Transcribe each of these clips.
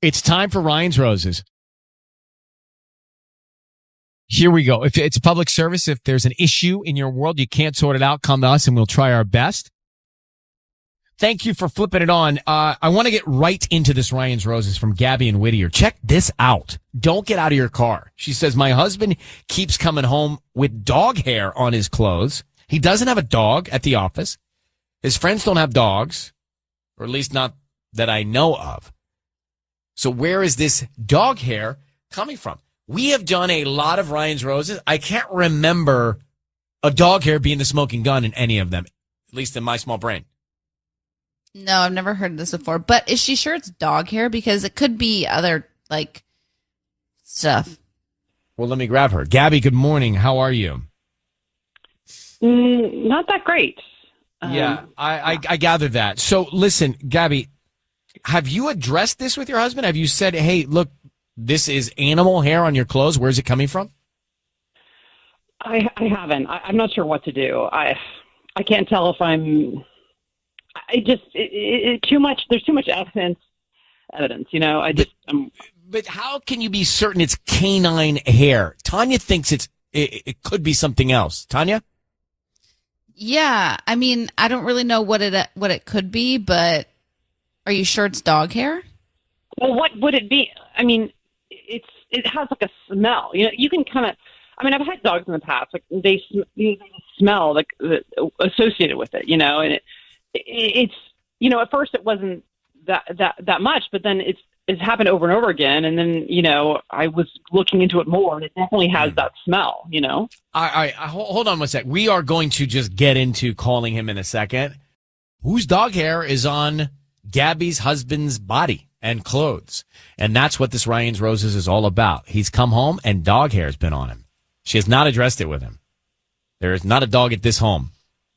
It's time for Ryan's Roses. Here we go. If it's a public service, if there's an issue in your world, you can't sort it out, come to us and we'll try our best. Thank you for flipping it on. I want to get right into this Ryan's Roses from Gabby in Whittier. Check this out. Don't get out of your car. She says, my husband keeps coming home with dog hair on his clothes. He doesn't have a dog at the office. His friends don't have dogs, or at least not that I know of. So where is this dog hair coming from? We have done a lot of Ryan's Roses. I can't remember a dog hair being the smoking gun in any of them, at least in my small brain. No, I've never heard of this before. But is she sure it's dog hair? Because it could be other, stuff. Well, let me grab her. Gabby, good morning. How are you? Not that great. Yeah, I gathered that. So listen, Gabby, have you addressed this with your husband? Have you said, hey, look, this is animal hair on your clothes. Where's it coming from? I haven't. I'm not sure what to do. I can't tell if I'm... too much. There's too much evidence. But how can you be certain it's canine hair? Tanya thinks it could be something else. Tanya? Yeah, I mean, I don't really know what it could be, but are you sure it's dog hair? Well, what would it be? I mean, it has like a smell. You can kind of. I mean, I've had dogs in the past. Like they smell like associated with it. And it's at first it wasn't that much, but then it's happened over and over again, and then I was looking into it more, and it definitely has that smell. All right, hold on one sec. We are going to just get into calling him in a second. Whose dog hair is on Gabby's husband's body and clothes? And that's what this Ryan's Roses is all about. He's come home and dog hair has been on him. She has not addressed it with him. There is not a dog at this home.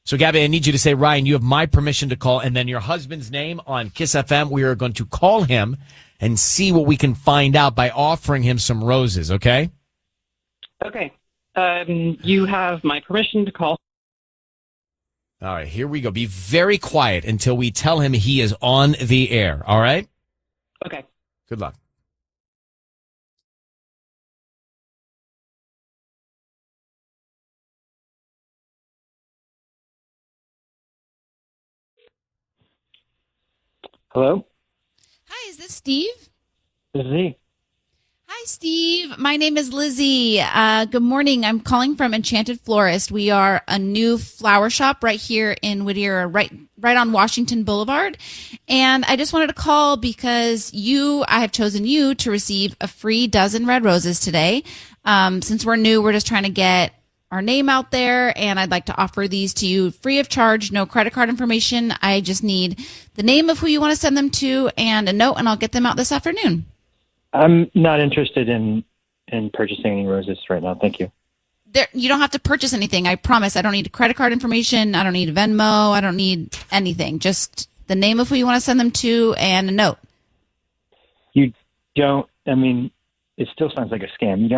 So, Gabby, I need you to say, Ryan, you have my permission to call, and then your husband's name on KIIS-FM. We are going to call him and see what we can find out by offering him some roses, okay? Okay. You have my permission to call. All right, here we go. Be very quiet until we tell him he is on the air, all right? Okay. Good luck. Hello? Hi, is this Steve? This is he. Hi, Steve. My name is Lizzie. Good morning. I'm calling from Enchanted Florist. We are a new flower shop right here in Whittier, right on Washington Boulevard. And I just wanted to call because I have chosen you to receive a free dozen red roses today. Since we're new, we're just trying to get our name out there, and I'd like to offer these to you free of charge, no credit card information. I just need the name of who you want to send them to and a note, and I'll get them out this afternoon. I'm not interested in purchasing any roses right now. Thank you. You don't have to purchase anything. I promise. I don't need credit card information. I don't need Venmo. I don't need anything. Just the name of who you want to send them to and a note. You don't, I mean, it still sounds like a scam.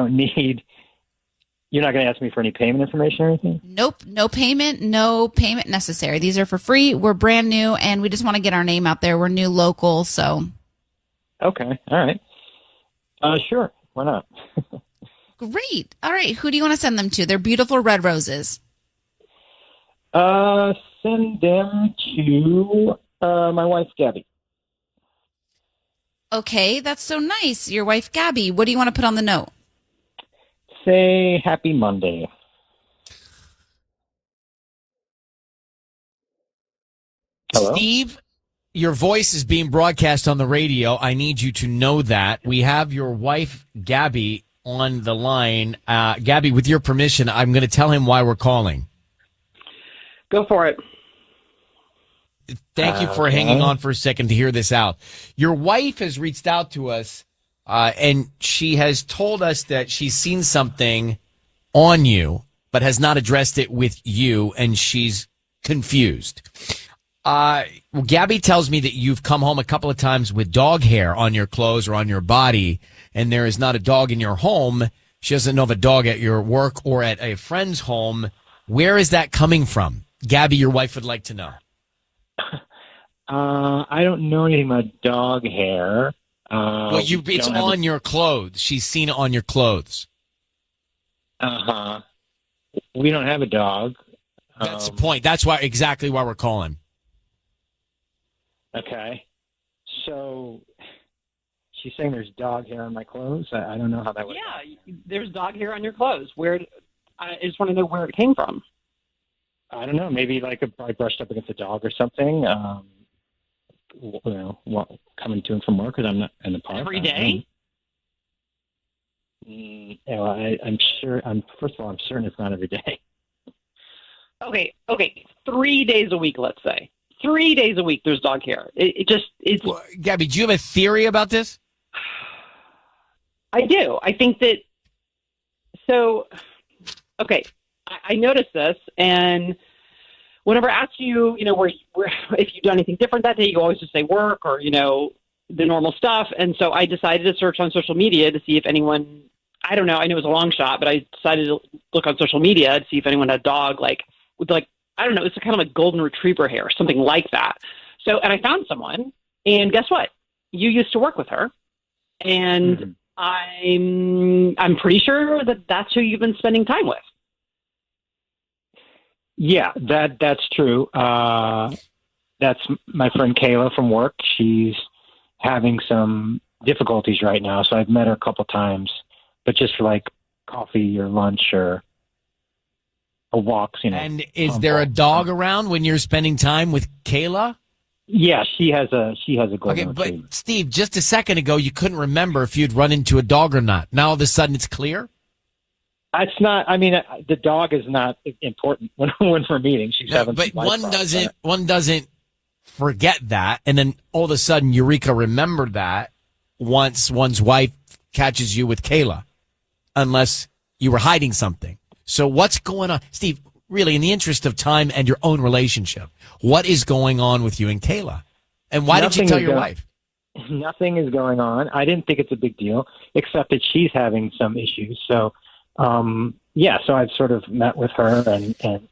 You're not going to ask me for any payment information or anything? Nope. No payment necessary. These are for free. We're brand new, and we just want to get our name out there. We're new local, so. Okay. All right. Sure. Why not? Great. All right. Who do you want to send them to? They're beautiful red roses. Send them to my wife, Gabby. Okay. That's so nice. Your wife, Gabby. What do you want to put on the note? Say Happy Monday. Hello? Steve, your voice is being broadcast on the radio. I need you to know that. We have your wife, Gabby, on the line. Gabby, with your permission, I'm going to tell him why we're calling. Go for it. Thank you for hanging on for a second to hear this out. Your wife has reached out to us, and she has told us that she's seen something on you, but has not addressed it with you, and she's confused. Well, Gabby tells me that you've come home a couple of times with dog hair on your clothes or on your body, and there is not a dog in your home. She doesn't know of a dog at your work or at a friend's home. Where is that coming from? Gabby, your wife would like to know. I don't know anything about dog hair. Well, it's on your clothes. She's seen it on your clothes. Uh-huh. We don't have a dog. That's the point. That's exactly why we're calling. Okay. So she's saying there's dog hair on my clothes. I don't know how that would. Yeah, there's dog hair on your clothes. I just want to know where it came from. I don't know. Maybe like I brushed up against a dog or something. Coming to and from work because I'm not in the park every day. I'm sure. First of all, I'm certain it's not every day. Okay. 3 days a week, let's say. 3 days a week, there's dog hair. It's. Well, Gabby, do you have a theory about this? I do. I think that. So, okay, I noticed this, and whenever I ask you, where if you've done anything different that day, you always just say work or the normal stuff. And so I decided to search on social media to see if anyone. I don't know. I know it was a long shot, but I decided to look on social media to see if anyone had a dog with I don't know, it's kind of like golden retriever hair, something like that. So, and I found someone, and guess what? You used to work with her, and I'm pretty sure that that's who you've been spending time with. Yeah, that's true. That's my friend Kayla from work. She's having some difficulties right now, so I've met her a couple times, but just for like coffee or lunch or walks, And is there a dog around when you're spending time with Kayla? Yeah, she has a golden retriever. But Steve, just a second ago, you couldn't remember if you'd run into a dog or not. Now all of a sudden it's clear? It's not. I mean, the dog is not important when we're meeting. She's having. But one doesn't forget that, and then all of a sudden, Eureka remembered that once one's wife catches you with Kayla, unless you were hiding something. So what's going on, Steve? Really, in the interest of time and your own relationship, what is going on with you and Kayla, and why did you tell your wife? Nothing is going on. I didn't think it's a big deal, except that she's having some issues. So. So I've sort of met with her and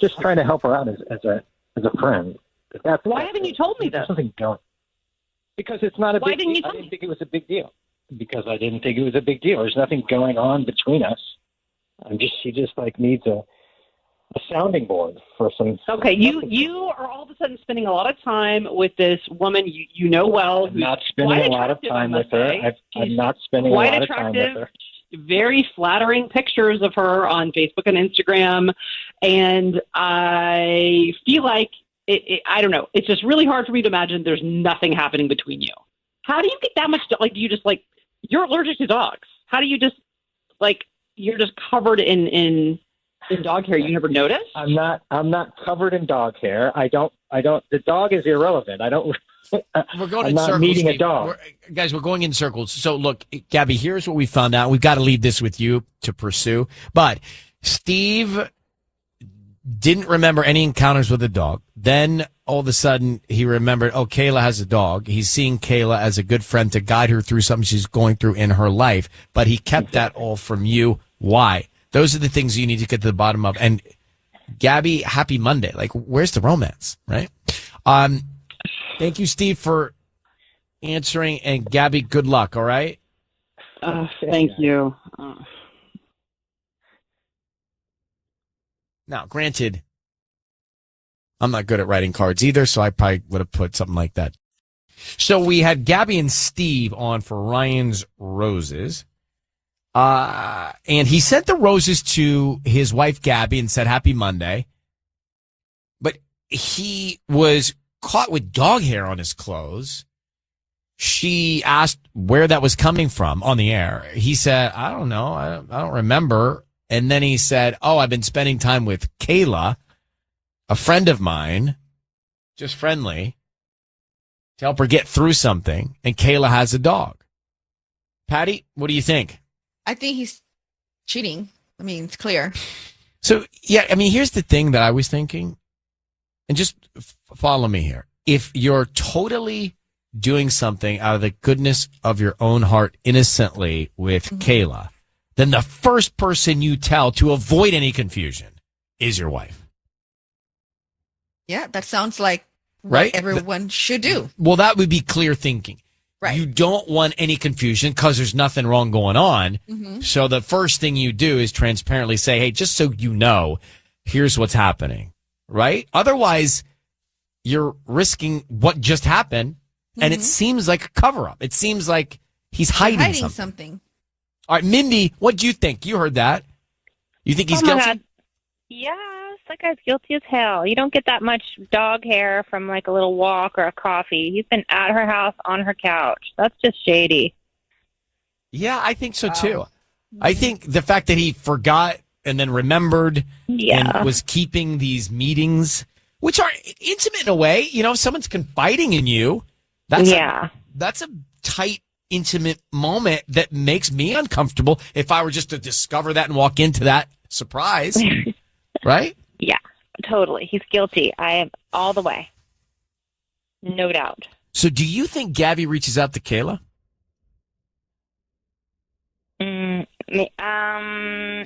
just trying to help her out as a friend. Why haven't you told me this? Something going. Because it's not a Why big didn't deal. you tell I didn't me? think it was a big deal. Because I didn't think it was a big deal. There's nothing going on between us. She just needs a sounding board for some. Okay, you are all of a sudden spending a lot of time with this woman you know well. I'm not spending a lot of time with her. I'm not spending a lot of time with her. Very flattering pictures of her on Facebook and Instagram, and I feel like I don't know. It's just really hard for me to imagine there's nothing happening between you. How do you get that much? Do you just you're allergic to dogs? How do you just you're just covered in dog hair? You never notice? I'm not covered in dog hair. I don't. The dog is irrelevant. I don't. We're going I'm in not circles, meeting Steve. a dog. We're going in circles. So look, Gabby, here's what we found out. We've got to leave this with you to pursue. But Steve didn't remember any encounters with a dog. Then all of a sudden he remembered, Kayla has a dog. He's seeing Kayla as a good friend to guide her through something she's going through in her life. But he kept that all from you. Why? Those are the things you need to get to the bottom of. And Gabby, happy Monday. Where's the romance, right? Thank you, Steve, for answering. And Gabby, good luck, all right? Thank you. Now, granted, I'm not good at writing cards either, so I probably would have put something like that. So we had Gabby and Steve on for Ryan's Roses. And he sent the roses to his wife, Gabby, and said, Happy Monday. But he was caught with dog hair on his clothes. She asked where that was coming from on the air. He said, I don't know. I don't remember. And then he said, I've been spending time with Kayla, a friend of mine, just friendly, to help her get through something. And Kayla has a dog. Patty, what do you think? I think he's cheating. I mean, it's clear. So, here's the thing that I was thinking. And just follow me here. If you're totally doing something out of the goodness of your own heart innocently with Kayla, then the first person you tell to avoid any confusion is your wife. Yeah, that sounds like right? what everyone should do. Well, that would be clear thinking. Right. You don't want any confusion because there's nothing wrong going on. Mm-hmm. So the first thing you do is transparently say, hey, just so you know, here's what's happening, right? Otherwise, you're risking what just happened, and it seems like a cover-up. It seems like he's hiding something. All right, Mindy, what do you think? You heard that. You think he's Oh my guilty? God. Yes, that guy's guilty as hell. You don't get that much dog hair from like a little walk or a coffee. He's been at her house on her couch. That's just shady. Yeah, I think so too. I think the fact that he forgot and then remembered and was keeping these meetings, which are intimate in a way, you know, if someone's confiding in you, that's a tight, intimate moment that makes me uncomfortable if I were just to discover that and walk into that surprise. Right? Yeah, totally. He's guilty. I am all the way. No doubt. So do you think Gabby reaches out to Kayla?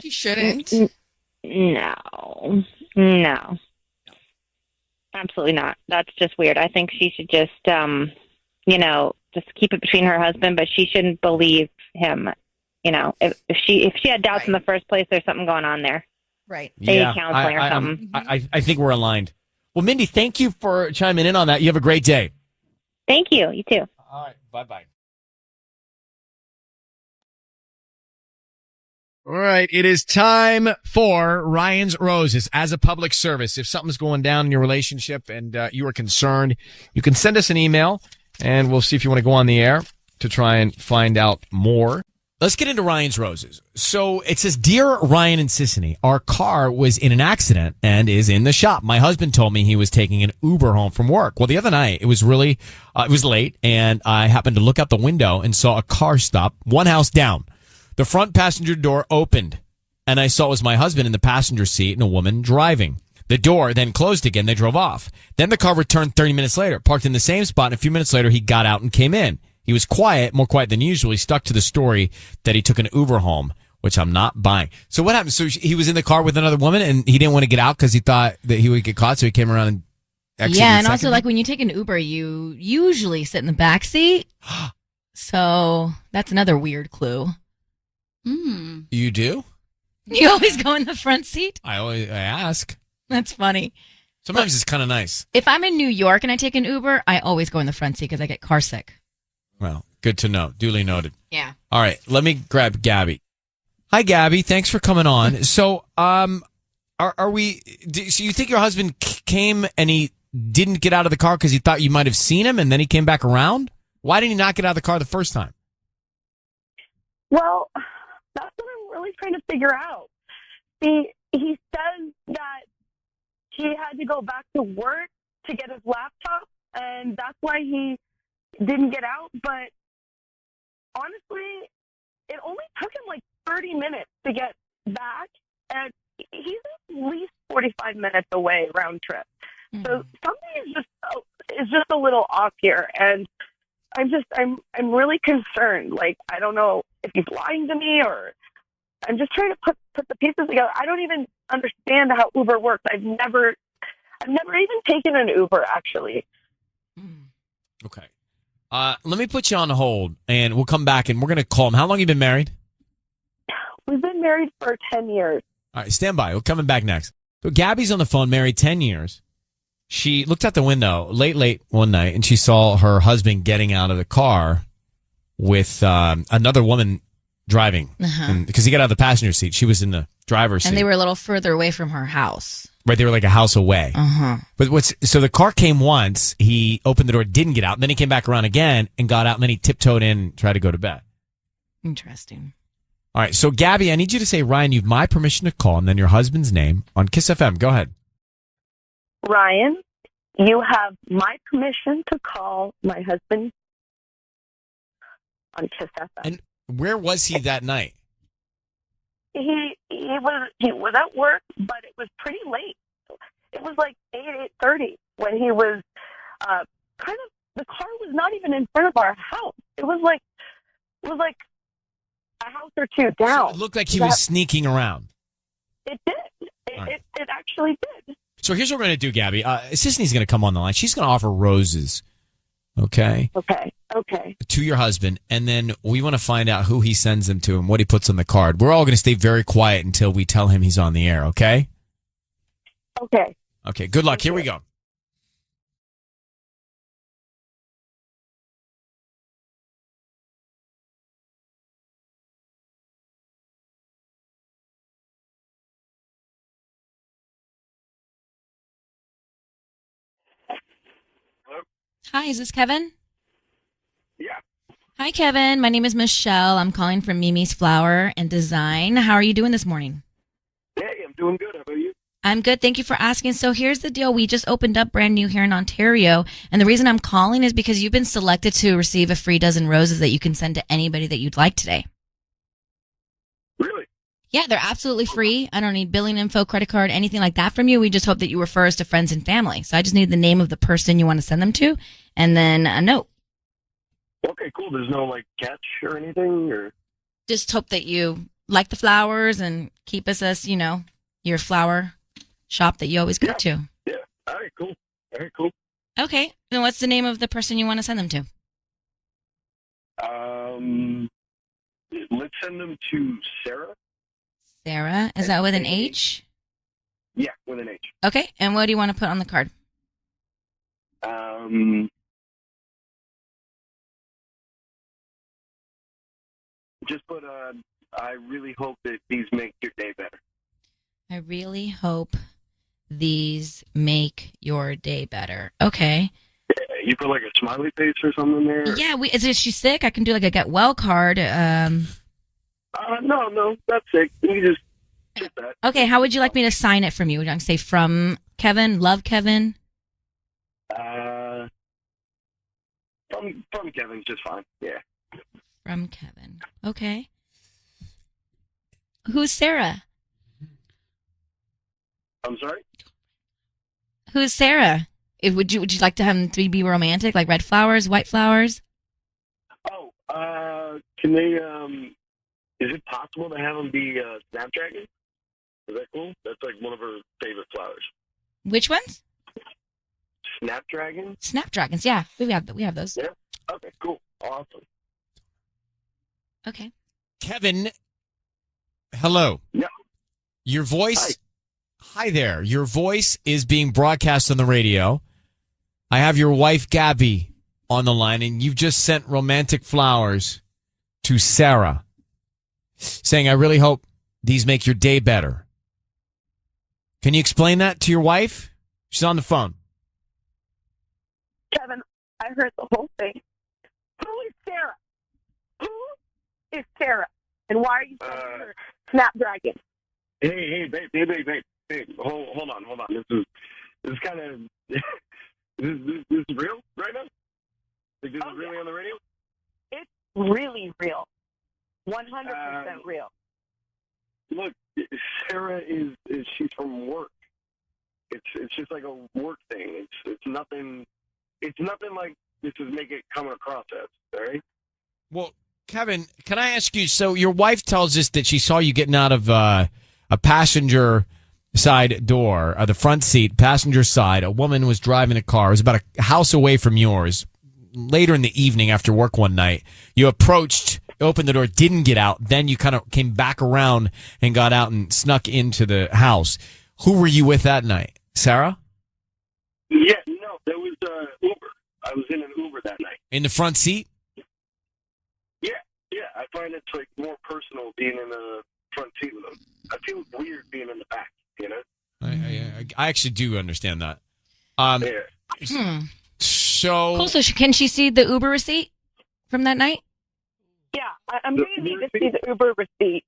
She shouldn't. No. Absolutely not. That's just weird. I think she should just, just keep it between her husband, but she shouldn't believe him. You know, if she had doubts in the first place, there's something going on there. Right. Maybe counseling or something. I think we're aligned. Well, Mindy, thank you for chiming in on that. You have a great day. Thank you. You too. All right. Bye-bye. All right. It is time for Ryan's Roses. As a public service, if something's going down in your relationship and you are concerned, you can send us an email, and we'll see if you want to go on the air to try and find out more. Let's get into Ryan's Roses. So it says, Dear Ryan and Sissany, our car was in an accident and is in the shop. My husband told me he was taking an Uber home from work. Well, the other night, it was really, it was late, and I happened to look out the window and saw a car stop one house down. The front passenger door opened, and I saw it was my husband in the passenger seat and a woman driving. The door then closed again. They drove off. Then the car returned 30 minutes later, parked in the same spot, and a few minutes later, he got out and came in. He was quiet, more quiet than usual. He stuck to the story that he took an Uber home, which I'm not buying. So what happened? So he was in the car with another woman, and he didn't want to get out because he thought that he would get caught, so he came around and exited. Yeah, and also, like, when you take an Uber, you usually sit in the back seat. So that's another weird clue. You do? You always go in the front seat? I ask. That's funny. Sometimes it's kind of nice. If I'm in New York and I take an Uber, I always go in the front seat because I get car sick. Well, good to know. Duly noted. Yeah. All right, let me grab Gabby. Hi, Gabby. Thanks for coming on. So, are we? So you think your husband came and he didn't get out of the car because he thought you might have seen him, and then he came back around? Why didn't he not get out of the car the first time? Well, that's what I'm really trying to figure out. He says that he had to go back to work to get his laptop, and that's why he didn't get out. But honestly, it only took him like 30 minutes to get back, and he's at least 45 minutes away round trip. So something is just a little off here, and I'm really concerned. Like, I don't know if he's lying to me, or I'm just trying to put the pieces together. I don't even understand how Uber works. I've never even taken an Uber, actually. Okay. Let me put you on hold, and we'll come back, and we're going to call him. How long have you been married? We've been married for 10 years. All right, stand by. We're coming back next. So Gabby's on the phone, married 10 years. She looked out the window late one night, and she saw her husband getting out of the car with another woman driving. Because he got out of the passenger seat. She was in the driver's seat. And they were a little further away from her house. Right, they were like a house away. But so the car came once, he opened the door, didn't get out, and then he came back around again and got out, and then he tiptoed in and tried to go to bed. Interesting. All right, so Gabby, I need you to say, Ryan, you've my permission to call, and then your husband's name on KIIS-FM. Go ahead. Ryan, you have my permission to call my husband on KIIS-FM. And where was he that night? He was at work, but it was pretty late. It was like 8:30 when he was the car was not even in front of our house. It was like a house or two down. So it looked like he was sneaking around. It did. It actually did. So here's what we're going to do, Gabby. Sisney's going to come on the line. She's going to offer roses. Okay? Okay. Okay. to your husband, and then we want to find out who he sends them to and what he puts on the card. We're all going to stay very quiet until we tell him he's on the air, okay? Okay. Okay, good luck. Here we go. Hi, is this Kevin? Yeah. Hi, Kevin. My name is Michelle. I'm calling from Mimi's Flower and Design. How are you doing this morning? Hey, I'm doing good. How about you? I'm good. Thank you for asking. So here's the deal. We just opened up brand new here in Ontario. And the reason I'm calling is because you've been selected to receive a free dozen roses that you can send to anybody that you'd like today. Really? Yeah, they're absolutely free. I don't need billing info, credit card, anything like that from you. We just hope that you refer us to friends and family. So I just need the name of the person you want to send them to and then a note. Okay, cool. There's no, like, catch or anything? Or Just hope that you like the flowers and keep us as, your flower shop that you always go to. Yeah. All right, cool. All right, cool. Okay. Then what's the name of the person you want to send them to? Let's send them to Sarah. Sarah. Is that with an H? Yeah, with an H. Okay. And what do you want to put on the card? Just put, I really hope that these make your day better. I really hope these make your day better. Okay. You put, like, a smiley face or something there? Yeah. Is she sick? I can do like a get well card. No, that's sick. You just check that. Okay. How would you like me to sign it from you? Would I say from Kevin? Love Kevin? From Kevin's just fine. Yeah. From Kevin. Okay. Who's Sarah? I'm sorry? Who's Sarah? Would you like to have them to be romantic, like red flowers, white flowers? Oh, can they, is it possible to have them be, Snapdragon? Is that cool? That's like one of her favorite flowers. Which ones? Snapdragon? Snapdragons, yeah. We have those. Yeah? Okay, cool. Awesome. Okay. Kevin, hello. Yeah. Your voice, hi there. Your voice is being broadcast on the radio. I have your wife, Gabby, on the line, and you've just sent romantic flowers to Sarah, saying, I really hope these make your day better. Can you explain that to your wife? She's on the phone. Kevin, I heard the whole thing. Who is Sarah? Who is Sarah? And why are you sending her Snapdragon? Hey, babe. Hold on. This is kind of, this is real right now? Like, this is really on the radio? It's really real. 100% real. Look, Sarah is she's from work. It's just like a work thing. It's nothing like this is make it come across as, all right? Well, Kevin, can I ask you, so your wife tells us that she saw you getting out of a passenger side door, the front seat, passenger side. A woman was driving a car. It was about a house away from yours. Later in the evening after work one night, you approached, opened the door, didn't get out. Then you kind of came back around and got out and snuck into the house. Who were you with that night? Sarah? Yeah, no, there was Uber. I was in an Uber that night. In the front seat? Yeah, I find it's like more personal being in the front seat with them. I feel weird being in the back, you know? I actually do understand that. Yeah. So Cool. So can she see the Uber receipt from that night? Yeah, I'm going to need to see the Uber receipt.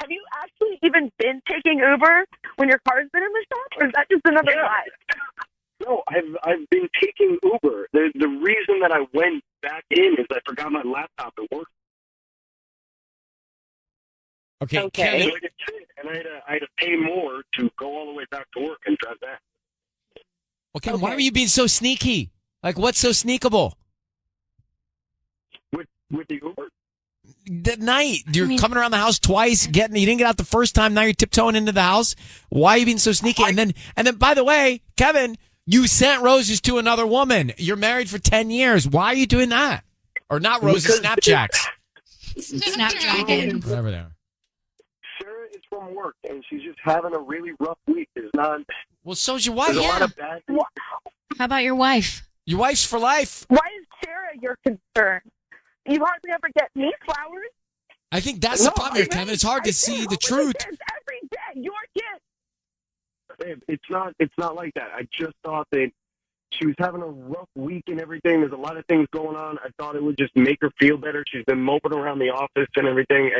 Have you actually even been taking Uber when your car's been in the shop, or is that just another lie? No, I've been taking Uber. The reason that I went back in is I forgot my laptop at work. Okay. Okay. And I had to pay more to go all the way back to work and drive back. Okay, why are you being so sneaky? Like, what's so sneakable? With the Uber? That night, you're coming around the house twice, you didn't get out the first time, now you're tiptoeing into the house. Why are you being so sneaky? And then, by the way, Kevin, you sent roses to another woman. You're married for 10 years. Why are you doing that? Or not roses, Snapjacks. Snapdragon. Whatever they are. Sarah is from work, and she's just having a really rough week. There's not. Well, so's your wife. There's a lot of bad things. How about your wife? Your wife's for life. Why is Sarah your concern? You hardly ever get me flowers. I think that's the problem here, Kevin. It's hard to see the truth. Every day, your kids. Babe, it's not like that. I just thought that she was having a rough week and everything. There's a lot of things going on. I thought it would just make her feel better. She's been moping around the office and everything.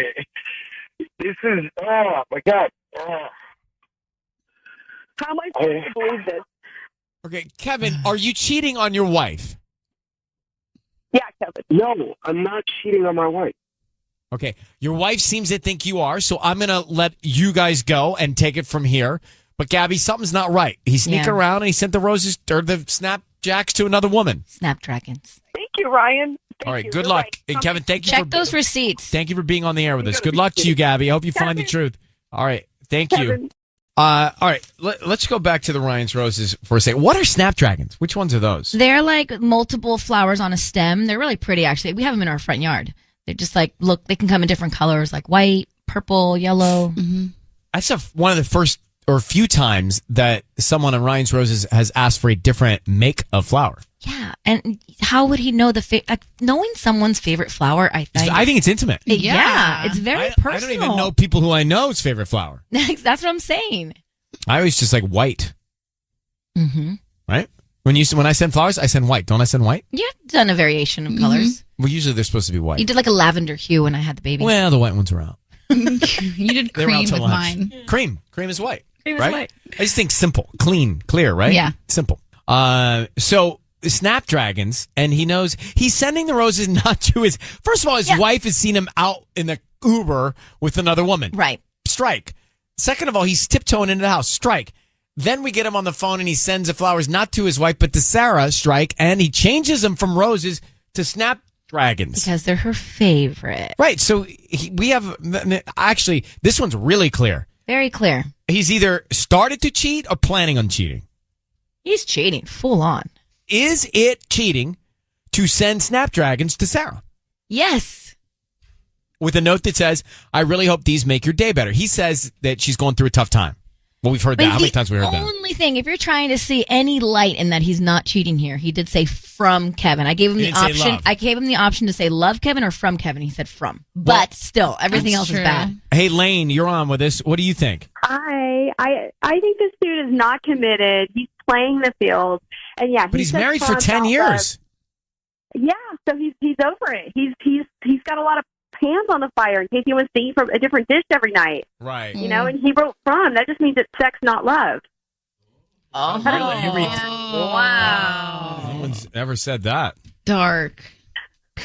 This is, oh, my God. Oh. How am I supposed to believe this? Okay, Kevin, are you cheating on your wife? Yeah, Kevin. No, I'm not cheating on my wife. Okay, your wife seems to think you are, so I'm going to let you guys go and take it from here. But, Gabby, something's not right. He's sneaking around and he sent the roses or the Snapjacks to another woman. Snapdragons. Thank you, Ryan. All right, good luck. Right. And, Kevin, thank you Check those receipts. Thank you for being on the air with us. Good luck to you, Gabby. I hope you find the truth. All right, thank you. All right, let's go back to the Ryan's Roses for a second. What are Snapdragons? Which ones are those? They're like multiple flowers on a stem. They're really pretty, actually. We have them in our front yard. They're just like, look, they can come in different colors, like white, purple, yellow. Mm-hmm. That's one of the first or few times that someone on Ryan's Roses has asked for a different make of flower. Yeah, and how would he know knowing someone's favorite flower? I think it's intimate. Yeah, it's very personal. I don't even know people who I know's favorite flower. That's what I'm saying. I always just like white. Mm-hmm. Right? When I send flowers, I send white. Don't I send white? You've done a variation of colors. Well, usually they're supposed to be white. You did like a lavender hue when I had the baby. Well, the white ones are out. You did cream with mine. Cream is white. Cream is right? white. I just think simple, clean, clear, right? Yeah. Simple. So Snapdragons, and he knows he's sending the roses not to his. First of all, his wife has seen him out in the Uber with another woman. Right. Strike. Second of all, he's tiptoeing into the house. Strike. Then we get him on the phone and he sends the flowers not to his wife but to Sarah. Strike. And he changes them from roses to Snapdragons. Because they're her favorite. Right. So we have actually this one's really clear. Very clear. He's either started to cheat or planning on cheating. He's cheating full on. Is it cheating to send Snapdragons to Sarah? Yes. With a note that says, I really hope these make your day better. He says that she's going through a tough time. Well, we've heard that. How many times have we heard that? The only thing, if you're trying to see any light in that he's not cheating here, he did say from Kevin. I gave him the option. I gave him the option to say love Kevin or from Kevin. He said from. But still, everything else is bad. Hey, Lane, you're on with us. What do you think? I think this dude is not committed. He's playing the field. And yeah, but he's married for 10 years. Yeah, so he's over it. He's got a lot of pans on the fire in case he wants to eat from a different dish every night. Right. You know, and he wrote from. That just means it's sex, not love. Oh, really? Wow. No one's ever said that. Dark.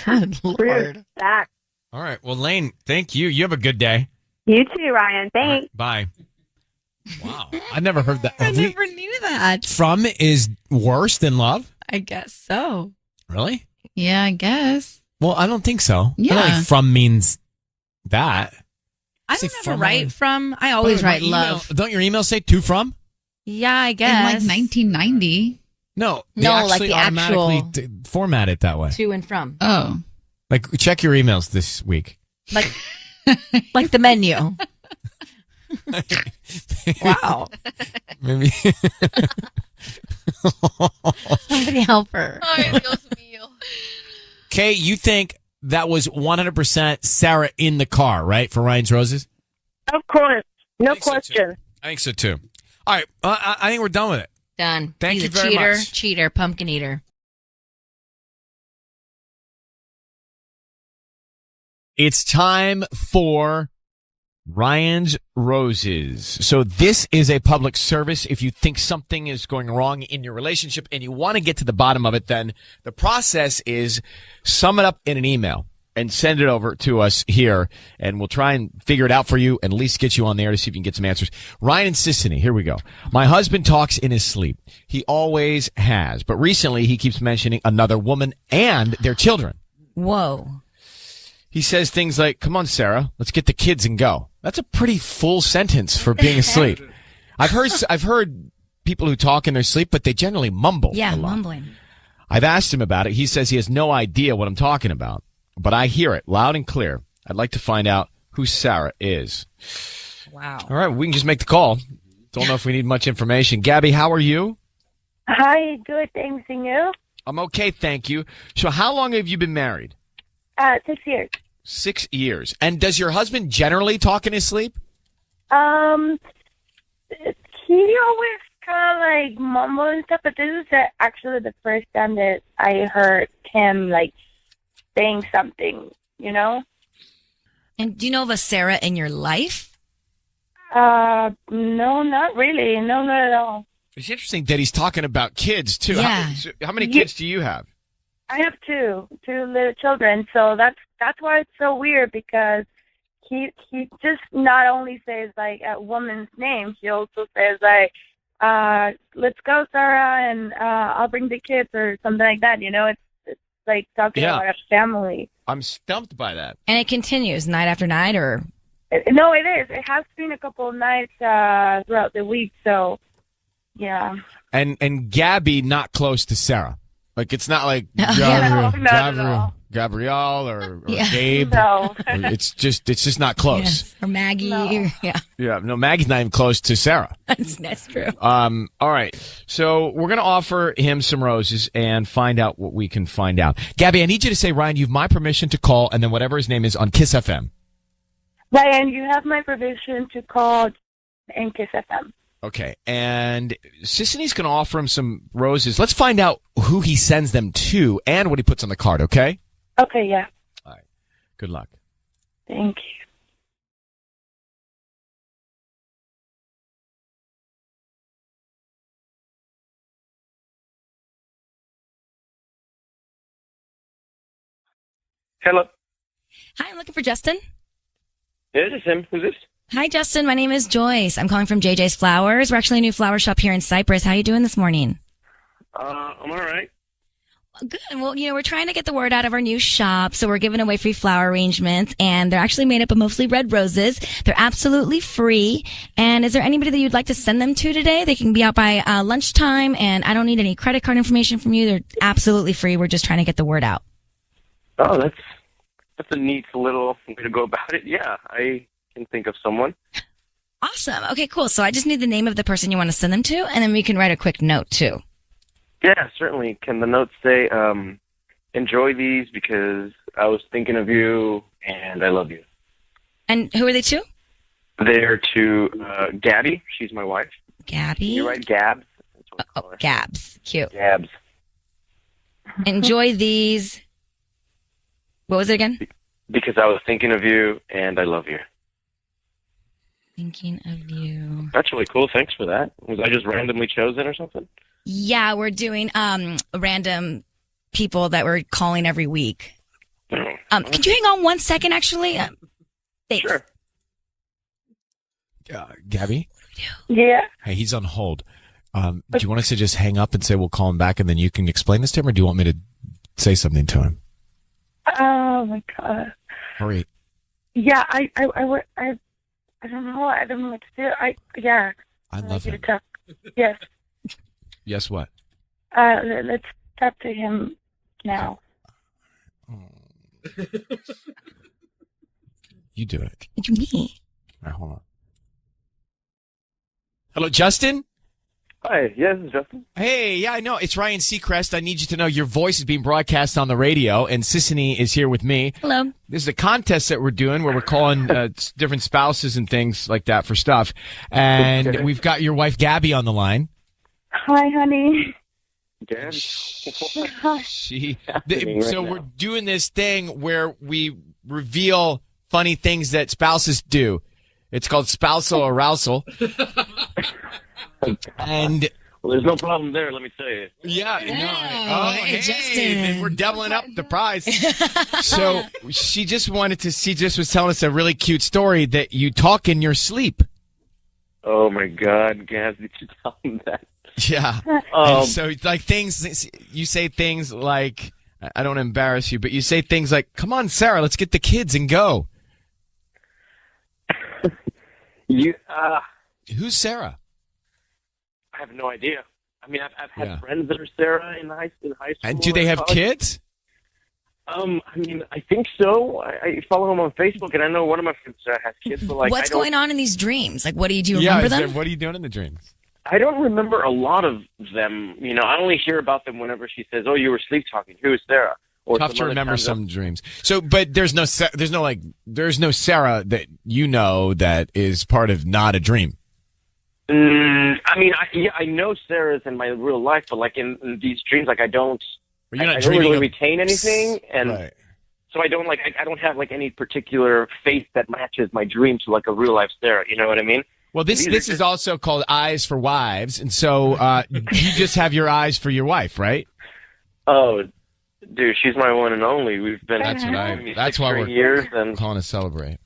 Good Lord. Back. All right. Well, Lane, thank you. You have a good day. You too, Ryan. Thanks. Right, bye. Wow. I never heard that. I never knew that. From is worse than love? I guess so. Really? Yeah, I guess. Well, I don't think so. Yeah. I don't think from means that. I don't ever write from. I always write love. Don't your emails say to from? Yeah, I guess. In like 1990. No, they no, actually like the automatically actual format it that way. to and from. Oh. Like, check your emails this week. Like the menu. Wow. Maybe. Somebody help her. Kay, you think that was 100% Sarah in the car, right, for Ryan's Roses? Of course. No question. I think so, too. All right. I think we're done with it. Done. Thank He's you a very cheater, much. cheater, pumpkin eater. It's time for Ryan's Roses. So this is a public service. If you think something is going wrong in your relationship and you want to get to the bottom of it, then the process is sum it up in an email and send it over to us here, and we'll try and figure it out for you and at least get you on the air to see if you can get some answers. Ryan and Sissany, here we go. My husband talks in his sleep. He always has, but recently he keeps mentioning another woman and their children. Whoa. He says things like, come on, Sarah, let's get the kids and go. That's a pretty full sentence for being asleep. I've heard people who talk in their sleep, but they generally mumble. Yeah, a lot. mumbling. I've asked him about it. He says he has no idea what I'm talking about, but I hear it loud and clear. I'd like to find out who Sarah is. Wow. All right, we can just make the call. Don't know if we need much information. Gabby, how are you? Hi, good, thanks, and you? I'm okay, thank you. So how long have you been married? 6 years. 6 years. And does your husband generally talk in his sleep? He always kind of like mumble and stuff, but this is actually the first time that I heard him like saying something, you know? And do you know of a Sarah in your life? No, not really. No, not at all. It's interesting that he's talking about kids, too. Yeah. How many kids do you have? I have two little children, so that's why it's so weird, because he just not only says like a woman's name, he also says like, let's go, Sarah, and I'll bring the kids or something like that. You know, it's like talking about a family. I'm stumped by that. And it continues night after night, or? No, it is. It has been a couple of nights throughout the week, so yeah. And Gabby not close to Sarah. Like, it's not like Gabrielle or Gabe. No. It's just not close. Yes. Or Maggie. No. Yeah, no, Maggie's not even close to Sarah. That's true. All right. So we're going to offer him some roses and find out what we can find out. Gabby, I need you to say, Ryan, you have my permission to call, and then whatever his name is on KIIS-FM. Ryan, you have my permission to call and KIIS-FM. Okay, and Sisney's going to offer him some roses. Let's find out who he sends them to and what he puts on the card, okay? Okay, yeah. All right. Good luck. Thank you. Hello. Hi, I'm looking for Justin. Yeah, this is him. Who's this? Hi, Justin. My name is Joyce. I'm calling from JJ's Flowers. We're actually a new flower shop here in Cyprus. How are you doing this morning? I'm all right. Good. Well, we're trying to get the word out of our new shop, so we're giving away free flower arrangements, and they're actually made up of mostly red roses. They're absolutely free. And is there anybody that you'd like to send them to today? They can be out by lunchtime, and I don't need any credit card information from you. They're absolutely free. We're just trying to get the word out. Oh, that's a neat little way to go about it. Yeah, I can think of someone. Awesome. Okay, cool. So I just need the name of the person you want to send them to, and then we can write a quick note, too. Yeah, certainly. Can the note say, enjoy these because I was thinking of you and I love you? And who are they to? They're to Gabby. She's my wife. Gabby? You write Gabs. Gabs. Cute. Gabs. Enjoy these. What was it again? Because I was thinking of you and I love you. Thinking of you. That's really cool. Thanks for that. Was I just randomly chosen or something? Yeah, we're doing random people that we're calling every week. Could you hang on 1 second, actually? Thanks. Sure. Gabby? Yeah. Hey, he's on hold. Do you want us to just hang up and say we'll call him back and then you can explain this to him, or do you want me to say something to him? Oh my God. Hurry. Yeah, I don't know. I don't know what to do. I love him. Yes. Yes, what? Let's talk to him now. You do it. It's me. All right, hold on. Hello, Justin? Hi, yeah, this is Justin. Hey, yeah, I know. It's Ryan Seacrest. I need you to know your voice is being broadcast on the radio, and Sissany is here with me. Hello. This is a contest that we're doing where we're calling different spouses and things like that for stuff. And we've got your wife, Gabby, on the line. Hi, honey. Gabby? We're doing this thing where we reveal funny things that spouses do. It's called spousal arousal. And well, there's no problem there, let me tell you. Yeah. Hey, Justin. Then we're doubling up the prize. So she just was telling us a really cute story that you talk in your sleep. Oh my God, Gaz, did you tell him that? Yeah. And so it's like you say things like, I don't embarrass you, but you say things like, come on, Sarah, let's get the kids and go. Who's Sarah? I have no idea. I mean, I've had friends that are Sarah in high school. And do they have college. kids? I mean, I think so. I follow them on Facebook, and I know one of my friends has kids. But like, what's going on in these dreams? Like, do you remember them? What are you doing in the dreams? I don't remember a lot of them. You know, I only hear about them whenever she says, "Oh, you were sleep talking. Who is Sarah?" Or tough to remember some dreams. So, but there's no Sarah that you know that is part of not a dream. I mean, I know Sarah's in my real life, but like in these dreams, like I don't really retain anything, and so I don't I don't have like any particular face that matches my dream to like a real life Sarah. You know what I mean? Well, this is also called Eyes for Wives, and so you just have your eyes for your wife, right? Oh, dude, she's my one and only. We've been that's why we're years and calling to celebrate.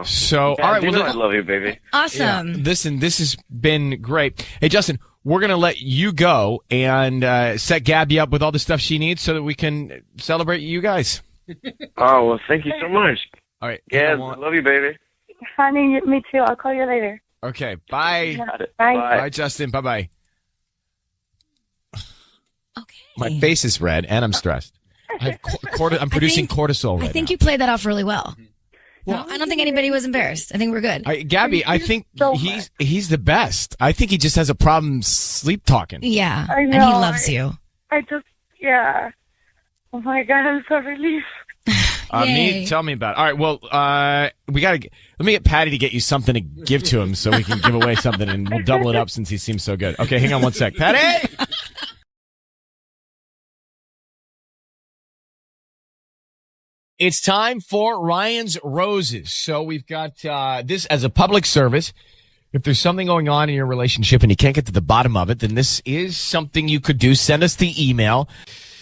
So, all right, well, I love you, baby. Awesome. Yeah, listen, this has been great. Hey, Justin, we're gonna let you go and set Gabby up with all the stuff she needs so that we can celebrate you guys. Oh well, thank you so much. All right, yeah, I love you, baby. Honey, me too. I'll call you later. Okay, bye. Bye. Bye, Justin. Bye bye. Okay. My face is red and I'm stressed. I'm producing cortisol right I think now. you played that off really well. Well, I don't think anybody was embarrassed. I think we're good. Gabby, I think he's the best. I think he just has a problem sleep talking. Yeah, I know, and he loves you. Yeah. Oh my God, I'm so relieved. Tell me about it. All right, well, let me get Patty to get you something to give to him so we can give away something and we'll double it up since he seems so good. Okay, hang on one sec. Patty! It's time for Ryan's Roses. So we've got this as a public service. If there's something going on in your relationship and you can't get to the bottom of it, then this is something you could do. Send us the email.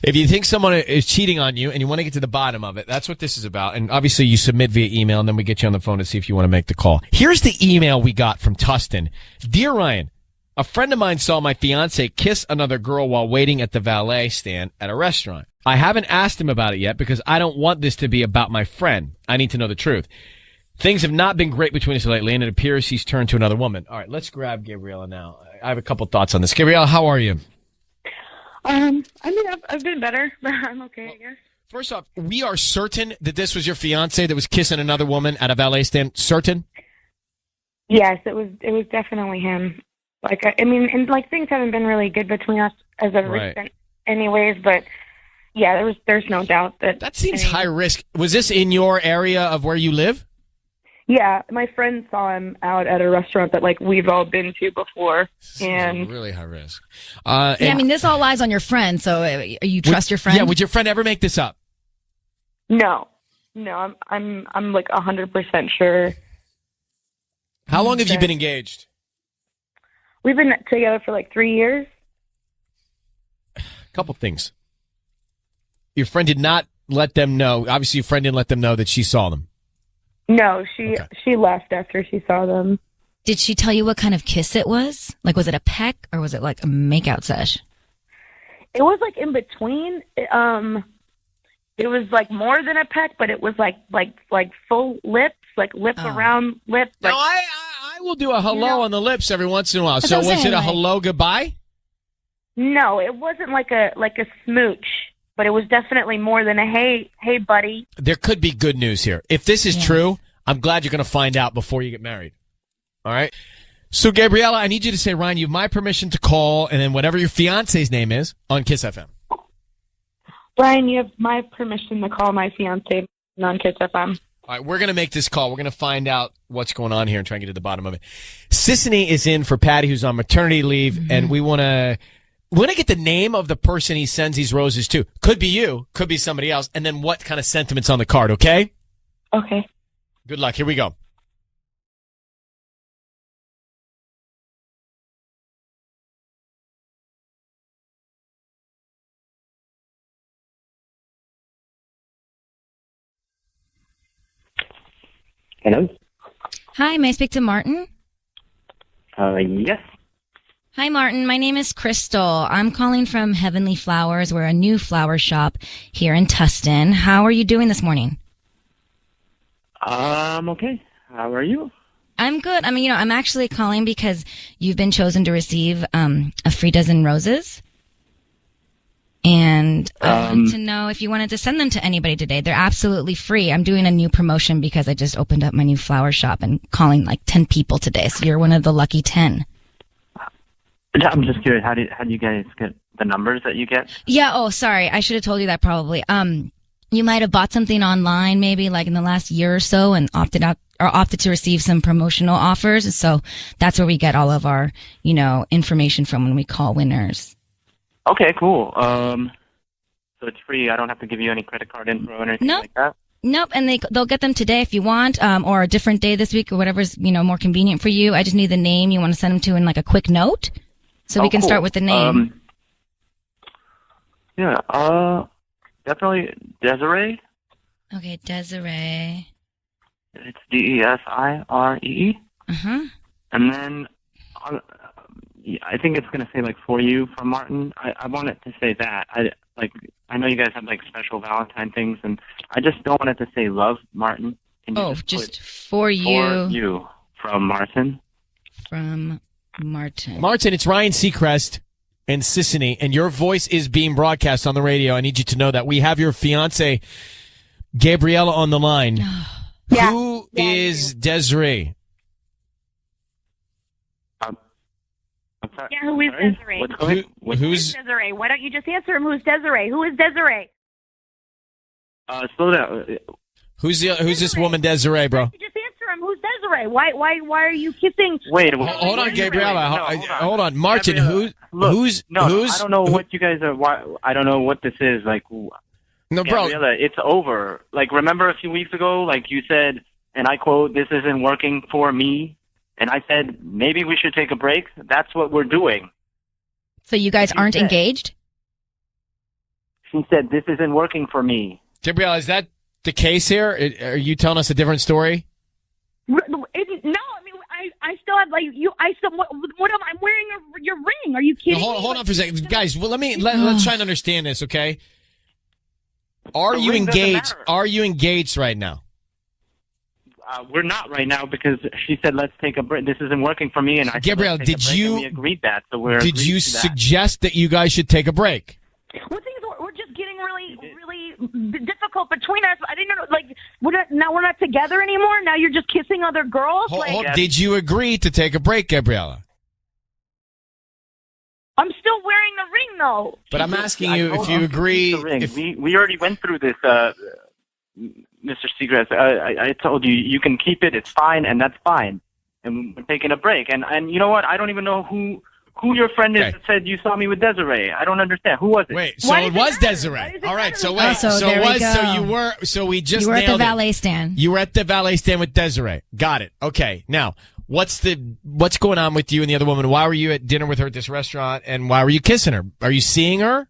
If you think someone is cheating on you and you want to get to the bottom of it, that's what this is about. And obviously you submit via email and then we get you on the phone to see if you want to make the call. Here's the email we got from Tustin. Dear Ryan, a friend of mine saw my fiance kiss another girl while waiting at the valet stand at a restaurant. I haven't asked him about it yet because I don't want this to be about my friend. I need to know the truth. Things have not been great between us lately, and it appears he's turned to another woman. All right, let's grab Gabriella now. I have a couple thoughts on this. Gabriella, how are you? I mean, I've been better, but I'm okay, I guess. First off, we are certain that this was your fiance that was kissing another woman at a valet stand. Certain? Yes, it was definitely him. Like, I mean, and like things haven't been really good between us as of recent, anyways. But yeah, there's no doubt that seems high risk. Was this in your area of where you live? Yeah, my friend saw him out at a restaurant that like we've all been to before, and really high risk. I mean, this all lies on your friend. So you trust your friend? Yeah. Would your friend ever make this up? No, I'm like 100% sure. How long have you been engaged? We've been together for like 3 years. Couple things. Your friend did not let them know. Obviously, your friend didn't let them know that she saw them. No, she left after she saw them. Did she tell you what kind of kiss it was? Like, was it a peck or was it like a makeout sesh? It was like in between. It was like more than a peck, but it was like full lips, like lip around lip. Like, no, I will do a hello on the lips every once in a while. So was it a hello goodbye? No, it wasn't like a smooch, but it was definitely more than a hey buddy. There could be good news here. If this is true, I'm glad you're going to find out before you get married. All right? So, Gabriella, I need you to say, Ryan, you have my permission to call, and then whatever your fiance's name is, on KIIS-FM. Ryan, you have my permission to call my fiance on KIIS-FM. All right, we're going to make this call. We're going to find out what's going on here and try and get to the bottom of it. Sissany is in for Patty, who's on maternity leave, and we want to get the name of the person he sends these roses to. Could be you, could be somebody else, and then what kind of sentiments on the card, okay? Okay. Good luck. Here we go. Hello? Hi, may I speak to Martin? Yes. Hi, Martin. My name is Crystal. I'm calling from Heavenly Flowers. We're a new flower shop here in Tustin. How are you doing this morning? I'm okay. How are you? I'm good. I mean, I'm actually calling because you've been chosen to receive a free dozen roses. And I wanted to know if you wanted to send them to anybody today. They're absolutely free. I'm doing a new promotion because I just opened up my new flower shop and calling like 10 people today. So you're one of the lucky 10. I'm just curious, how do you guys get the numbers that you get? Yeah. Oh, sorry. I should have told you that probably. You might have bought something online maybe like in the last year or so and opted to receive some promotional offers. So that's where we get all of our, information from when we call winners. Okay, cool. So it's free. I don't have to give you any credit card info or anything like that? Nope. And they'll get them today if you want, or a different day this week or whatever's, more convenient for you. I just need the name you want to send them to in like a quick note. So we can start with the name. Definitely Desiree. Okay, Desiree. It's Desiree. Uh-huh. And then I think it's going to say like for you from Martin. I want it to say that. I know you guys have like special Valentine things, and I just don't want it to say love Martin. Just for you. For you from Martin. From Martin. Martin, it's Ryan Seacrest and Sissany, and your voice is being broadcast on the radio. I need you to know that we have your fiance, Gabriella, on the line. Yeah. Who is Desiree? Yeah, who is Desiree? Who's Desiree? Why don't you just answer him? Who's Desiree? Who is Desiree? Slow down. Who's this woman, Desiree, bro? You just answer him. Who's Desiree? Why are you kissing? Wait, hold on, Gabriella. Hold on, Martin. Gabriella, who's? I don't know what you guys are. I don't know what this is. Like, no, bro. Gabriella, it's over. Like, remember a few weeks ago? Like you said, and I quote, "This isn't working for me." And I said, maybe we should take a break. That's what we're doing. So you guys aren't engaged? She said, this isn't working for me. Gabriella, is that the case here? Are you telling us a different story? No, I mean, I still have like you. I'm wearing your ring. Are you kidding? No, hold on for a second, guys. Well, let's try and understand this, okay? Are you engaged? Are you engaged right now? We're not right now because she said, let's take a break. This isn't working for me. And I Gabrielle, said, let's take a break, and we agreed that. So did you suggest that you guys should take a break? Well, things we're just getting really difficult between us. I didn't know, like, we're not together anymore. Now you're just kissing other girls. Did you agree to take a break, Gabriella? I'm still wearing the ring, though. But I'm asking you if you agree. We already went through this, Mr. Seacrest. I told you, you can keep it. It's fine, and that's fine. And we're taking a break. And you know what? I don't even know who your friend is that said you saw me with Desiree. I don't understand. Who was it? Wait, so it was Desiree. All right, so wait. You were at the valet stand. You were at the valet stand with Desiree. Got it. Okay. Now, what's going on with you and the other woman? Why were you at dinner with her at this restaurant, and why were you kissing her? Are you seeing her?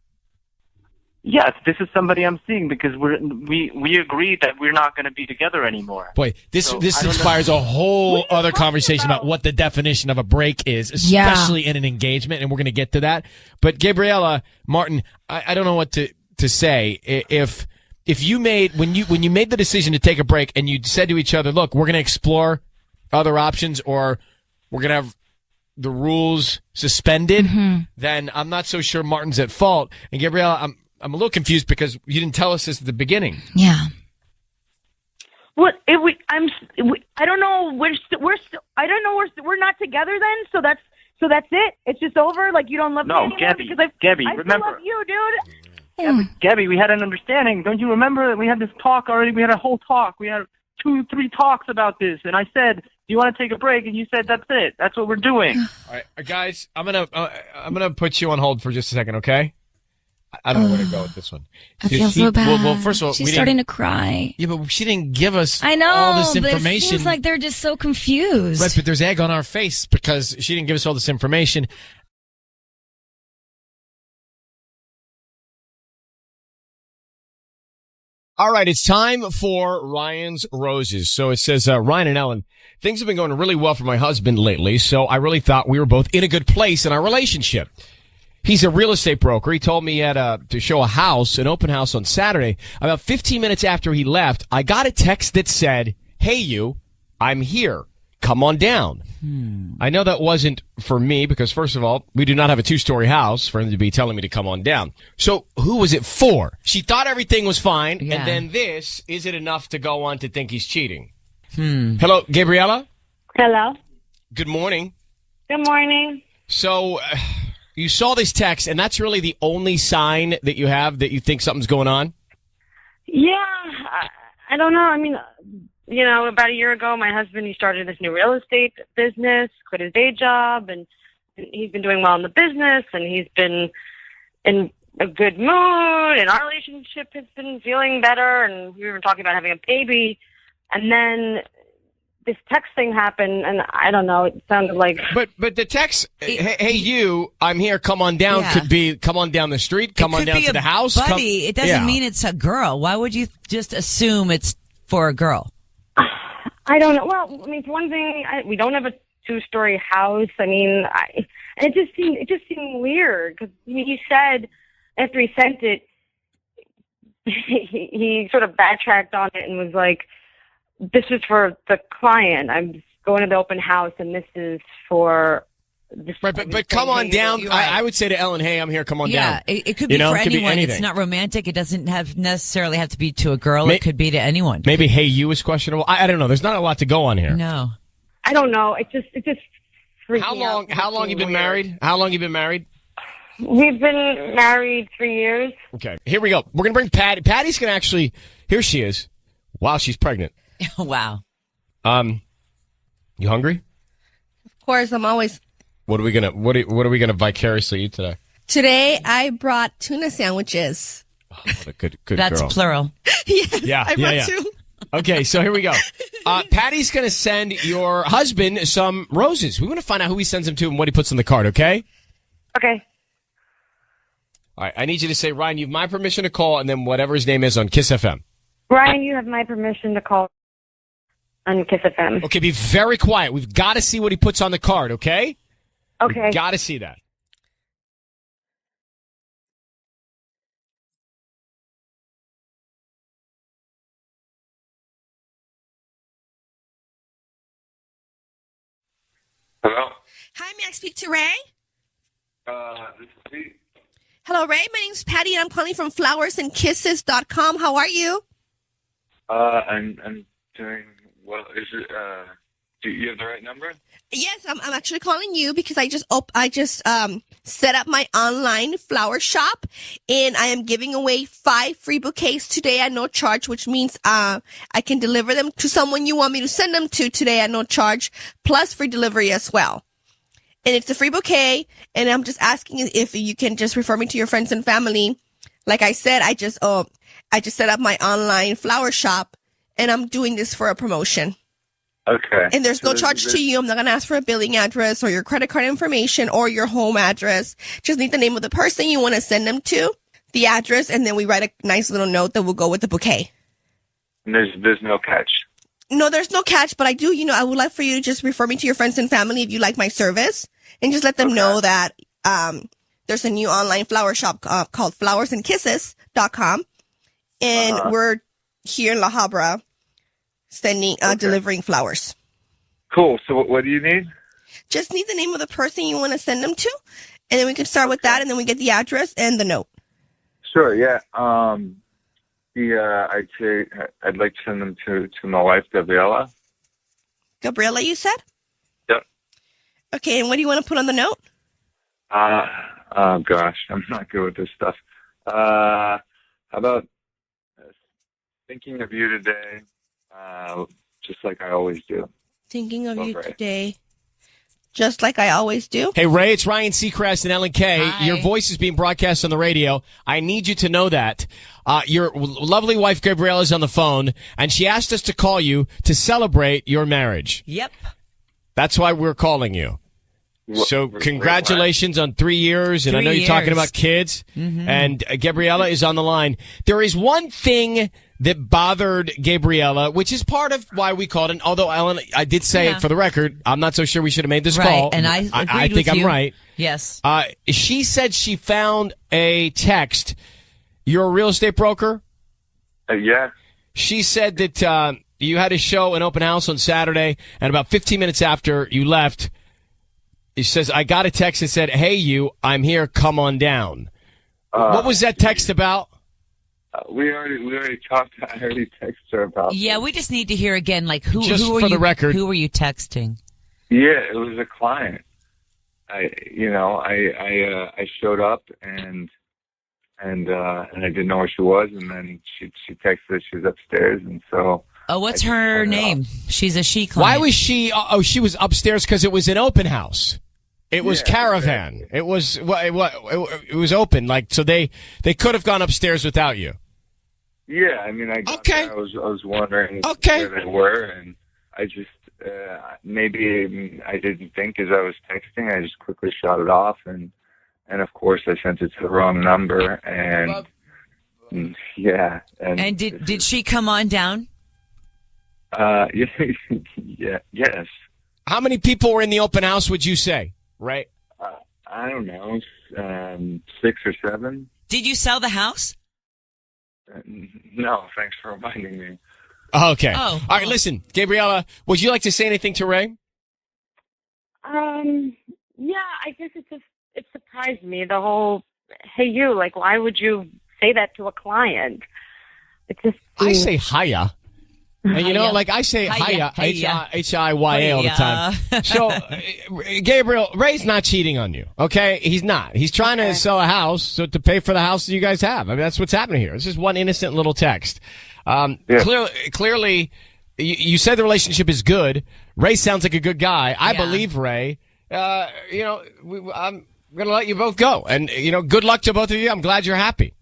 Yes, this is somebody I'm seeing because we agreed that we're not going to be together anymore. Boy, this inspires a whole other conversation about what the definition of a break is, especially in an engagement, and we're going to get to that. But Gabriella, Martin, I don't know what to say. If you made when you made the decision to take a break and you said to each other, "Look, we're going to explore other options, or we're going to have the rules suspended," then I'm not so sure Martin's at fault. And Gabriella, I'm a little confused because you didn't tell us this at the beginning. Yeah. What? I don't know. We're not together then. So that's it. It's just over. Like you don't love me anymore. Gabby, I remember? still love you, dude. Gabby, we had an understanding. Don't you remember that we had this talk already? We had a whole talk. We had 2-3 talks about this, and I said, "Do you want to take a break?" And you said, "That's it. That's what we're doing." All right, guys, I'm gonna put you on hold for just a second, okay? I don't know where to go with this one. I feel so bad. Well, first of all, she's starting to cry. Yeah, but she didn't give us all this information. But it seems like they're just so confused. Right, but there's egg on our face because she didn't give us all this information. All right, it's time for Ryan's Roses. So it says, Ryan and Ellen, things have been going really well for my husband lately, so I really thought we were both in a good place in our relationship. He's a real estate broker. He told me he had to show an open house on Saturday. About 15 minutes after he left, I got a text that said, "Hey, you, I'm here. come on down. I know that wasn't for me because, first of all, we do not have a 2-story house for him to be telling me to come on down. So who was it for? She thought everything was fine, and then this, is it enough to go on to think he's cheating? Hello, Gabriella? Hello. Good morning. Good morning. So you saw this text, and that's really the only sign that you have that you think something's going on? Yeah, I don't know. I mean, you know, about a year ago, my husband, he started this new real estate business, quit his day job, and he's been doing well in the business, and he's been in a good mood, and our relationship has been feeling better, and we were talking about having a baby, and then this text thing happened, and I don't know, it sounded like... But the text, hey you, I'm here, come on down, could be come on down the street, come on down to the house. Buddy, it doesn't mean it's a girl. Why would you just assume it's for a girl? I don't know. Well, I mean, for one thing, we don't have a 2-story house. I mean, it just seemed weird because he said after he sent it, he sort of backtracked on it and was like, "This is for the client. I'm going to the open house, and this is for." Right, but come on down. I would say to Ellen, "Hey, I'm here. Come on down." Yeah, it could be for anyone. It's not romantic. It doesn't necessarily have to be to a girl. It could be to anyone. Maybe "Hey, you" is questionable. I don't know. There's not a lot to go on here. No, I don't know. It just freaked me out. How long you been married? We've been married 3 years. Okay, here we go. We're gonna bring Patty. Patty's gonna actually. Here she is. Wow, she's pregnant. Wow. You hungry? Of course, I'm always. What are we gonna vicariously eat today? Today I brought tuna sandwiches. Oh, what a good That's girl. Plural. Yes, I brought two. Okay, so here we go. Patty's gonna send your husband some roses. We want to find out who he sends them to and what he puts on the card. Okay. Okay. All right. I need you to say, Ryan, you have my permission to call, and then whatever his name is on KIIS-FM. Ryan, you have my permission to call on KIIS-FM. Okay, be very quiet. We've got to see what he puts on the card. Okay. Okay. Got to see that. Hello? Hi, may I speak to Ray? This is Pete. Hello, Ray. My name's Patty, and I'm calling from flowersandkisses.com. How are you? I'm doing well. Is it, do you have the right number? Yes, I'm actually calling you because I just set up my online flower shop, and I am giving away 5 free bouquets today at no charge, which means I can deliver them to someone you want me to send them to today at no charge, plus free delivery as well. And it's a free bouquet, and I'm just asking if you can just refer me to your friends and family. Like I said, I just set up my online flower shop, and I'm doing this for a promotion. Okay. And there's no charge to you. I'm not going to ask for a billing address or your credit card information or your home address. Just need the name of the person you want to send them to, the address, and then we write a nice little note that will go with the bouquet. And there's no catch. No, there's no catch, but I would like for you to just refer me to your friends and family if you like my service, and just let them know that there's a new online flower shop called flowersandkisses.com, and we're here in La Habra delivering flowers. Cool. So what do you need? Just need the name of the person you want to send them to, and then we can start with that, and then we get the address and the note. Sure. Yeah. I'd say I'd like to send them to my wife, Gabriella. Gabriella, you said? Yep. Okay, and what do you want to put on the note? Oh gosh, I'm not good with this stuff. How about thinking of you today, just like I always do. Thinking of you today, just like I always do. Hey, Ray, it's Ryan Seacrest and Ellen K. Hi. Your voice is being broadcast on the radio. I need you to know that. Your lovely wife, Gabrielle, is on the phone, and she asked us to call you to celebrate your marriage. Yep. That's why we're calling you. So congratulations on 3 years, and I know you're talking about kids, and Gabriella is on the line. There is one thing that bothered Gabriella, which is part of why we called, and although Ellen, I did say it for the record, I'm not so sure we should have made this call. And I think with I'm you. right. Yes. She said she found a text. You're a real estate broker? Yeah. She said that you had a show, an open house on Saturday, and about 15 minutes after you left, he says, I got a text that said, hey, you, I'm here, come on down. What was that text about? We already talked. I already texted her about. Yeah, we just need to hear again. Like who for were the you? record. Who were you texting? Yeah, it was a client. I showed up and I didn't know where she was, and then she texted that she was upstairs, and so. Oh, what's her name? She's a she client. Why was she? Oh, she was upstairs because it was an open house. It was caravan. Exactly. It was it was open. Like so, they could have gone upstairs without you. Yeah, I mean, I got there, I was wondering where they were, and I just maybe I didn't think as I was texting. I just quickly shot it off, and of course I sent it to the wrong number, and yeah. And did she come on down? Yeah, yes. How many people were in the open house? Would you say? Right. I don't know, 6 or 7. Did you sell the house? No, thanks for reminding me. Okay. All right, listen, Gabriella, would you like to say anything to Ray? Yeah, I guess it surprised me, the whole, hey, you, like, why would you say that to a client? It just I say hiya. And you know, like I say hiya, H-I-Y-A all the time. So, Gabriel, Ray's not cheating on you, okay? He's not. He's trying to sell a house to pay for the house that you guys have. I mean, that's what's happening here. This is one innocent little text. Clearly, you said the relationship is good. Ray sounds like a good guy. I believe Ray. I'm going to let you both go. And, good luck to both of you. I'm glad you're happy.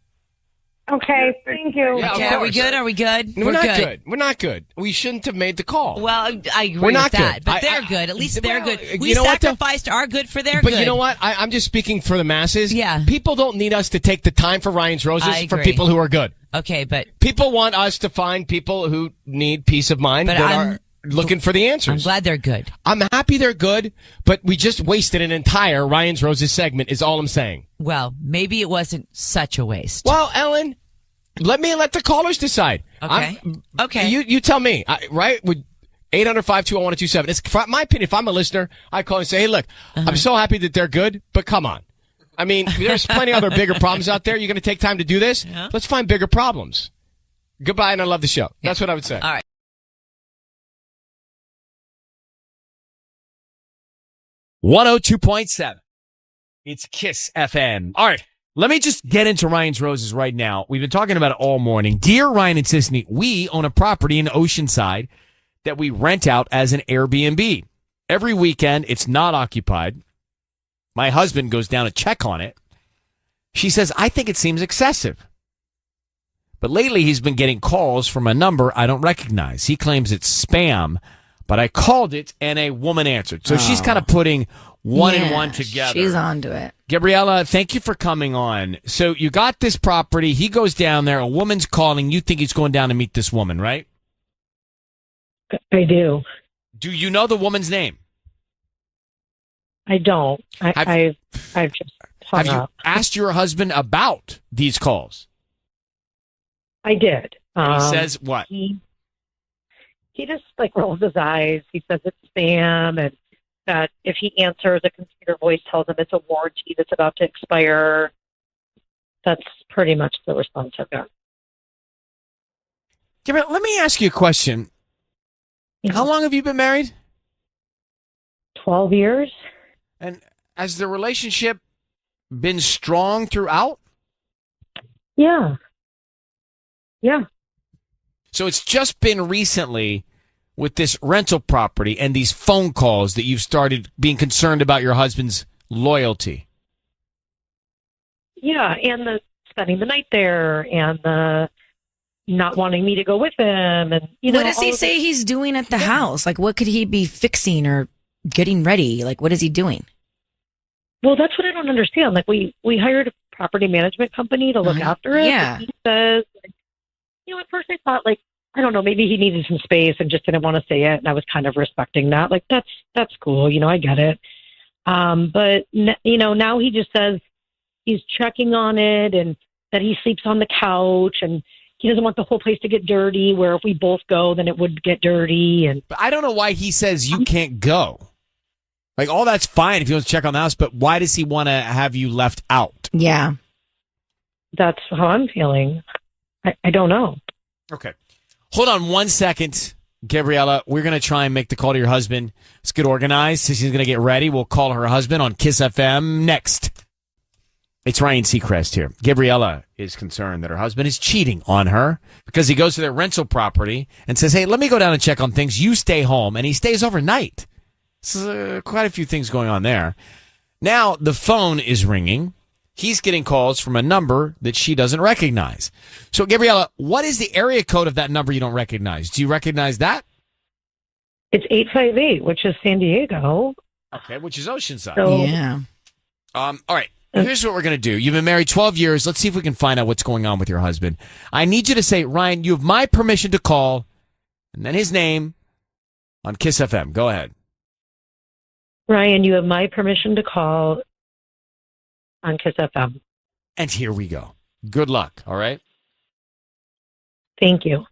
Okay, thank you. Yeah, okay, are we good? Are we good? We're not good. We're not good. We shouldn't have made the call. Well, I agree We're not with that. good. But they're good. At least they're good. We you know sacrificed our good for their but good. But you know what? I'm just speaking for the masses. Yeah. People don't need us to take the time for Ryan's Roses for people who are good. Okay, but people want us to find people who need peace of mind that are looking for the answers. I'm glad they're good. I'm happy they're good, but we just wasted an entire Ryan's Roses segment is all I'm saying. Well, maybe it wasn't such a waste. Well, Ellen, let the callers decide. Okay. Okay. You tell me, right? With 800-521-1027. It's my opinion. If I'm a listener, I call and say, hey, look, I'm so happy that they're good, but come on. I mean, there's plenty of other bigger problems out there. You're going to take time to do this? Yeah. Let's find bigger problems. Goodbye, and I love the show. Yeah. That's what I would say. All right. 102.7. It's KIIS-FM. All right. Let me just get into Ryan's Roses right now. We've been talking about it all morning. Dear Ryan and Sisney, we own a property in Oceanside that we rent out as an Airbnb. Every weekend, it's not occupied. My husband goes down to check on it. She says, I think it seems excessive. But lately, he's been getting calls from a number I don't recognize. He claims it's spam, but I called it and a woman answered. So she's kind of putting one and one together. She's onto it. Gabriella, thank you for coming on. So you got this property. He goes down there. A woman's calling. You think he's going down to meet this woman, right? I do. Do you know the woman's name? I don't. I've just hung up. Have you asked your husband about these calls? I did. He says what? He just rolls his eyes. He says it's spam, and that if he answers, a computer voice tells him it's a warranty that's about to expire. That's pretty much the response I've got. Gabrielle, let me ask you a question. Yeah. How long have you been married? 12 years. And has the relationship been strong throughout? Yeah. Yeah. So it's just been recently with this rental property and these phone calls that you've started being concerned about your husband's loyalty. Yeah, and the spending the night there and the not wanting me to go with him. And what does he say he's doing at the house? Like, what could he be fixing or getting ready? Like, what is he doing? Well, that's what I don't understand. Like, we hired a property management company to look after it. Yeah. He says, at first I thought, I don't know, maybe he needed some space and just didn't want to say it. And I was kind of respecting that. That's cool. I get it. But, now he just says he's checking on it and that he sleeps on the couch and he doesn't want the whole place to get dirty, where if we both go, then it would get dirty. And But I don't know why he says you can't go. Like, all that's fine if he wants to check on the house, but why does he want to have you left out? Yeah. That's how I'm feeling. I don't know. Okay. Hold on 1 second, Gabriella. We're going to try and make the call to your husband. Let's get organized. She's going to get ready. We'll call her husband on KIIS-FM next. It's Ryan Seacrest here. Gabriella is concerned that her husband is cheating on her because he goes to their rental property and says, hey, let me go down and check on things. You stay home. And he stays overnight. So, quite a few things going on there. Now, the phone is ringing. He's getting calls from a number that she doesn't recognize. So, Gabriella, what is the area code of that number you don't recognize? Do you recognize that? It's 858, which is San Diego. Okay, which is Oceanside. So, Yeah. All right. Here's what we're going to do. You've been married 12 years. Let's see if we can find out what's going on with your husband. I need you to say, Ryan, you have my permission to call, and then his name on KIIS-FM. Go ahead. Ryan, you have my permission to call on KIIS-FM. And here we go. Good luck, all right? Thank you.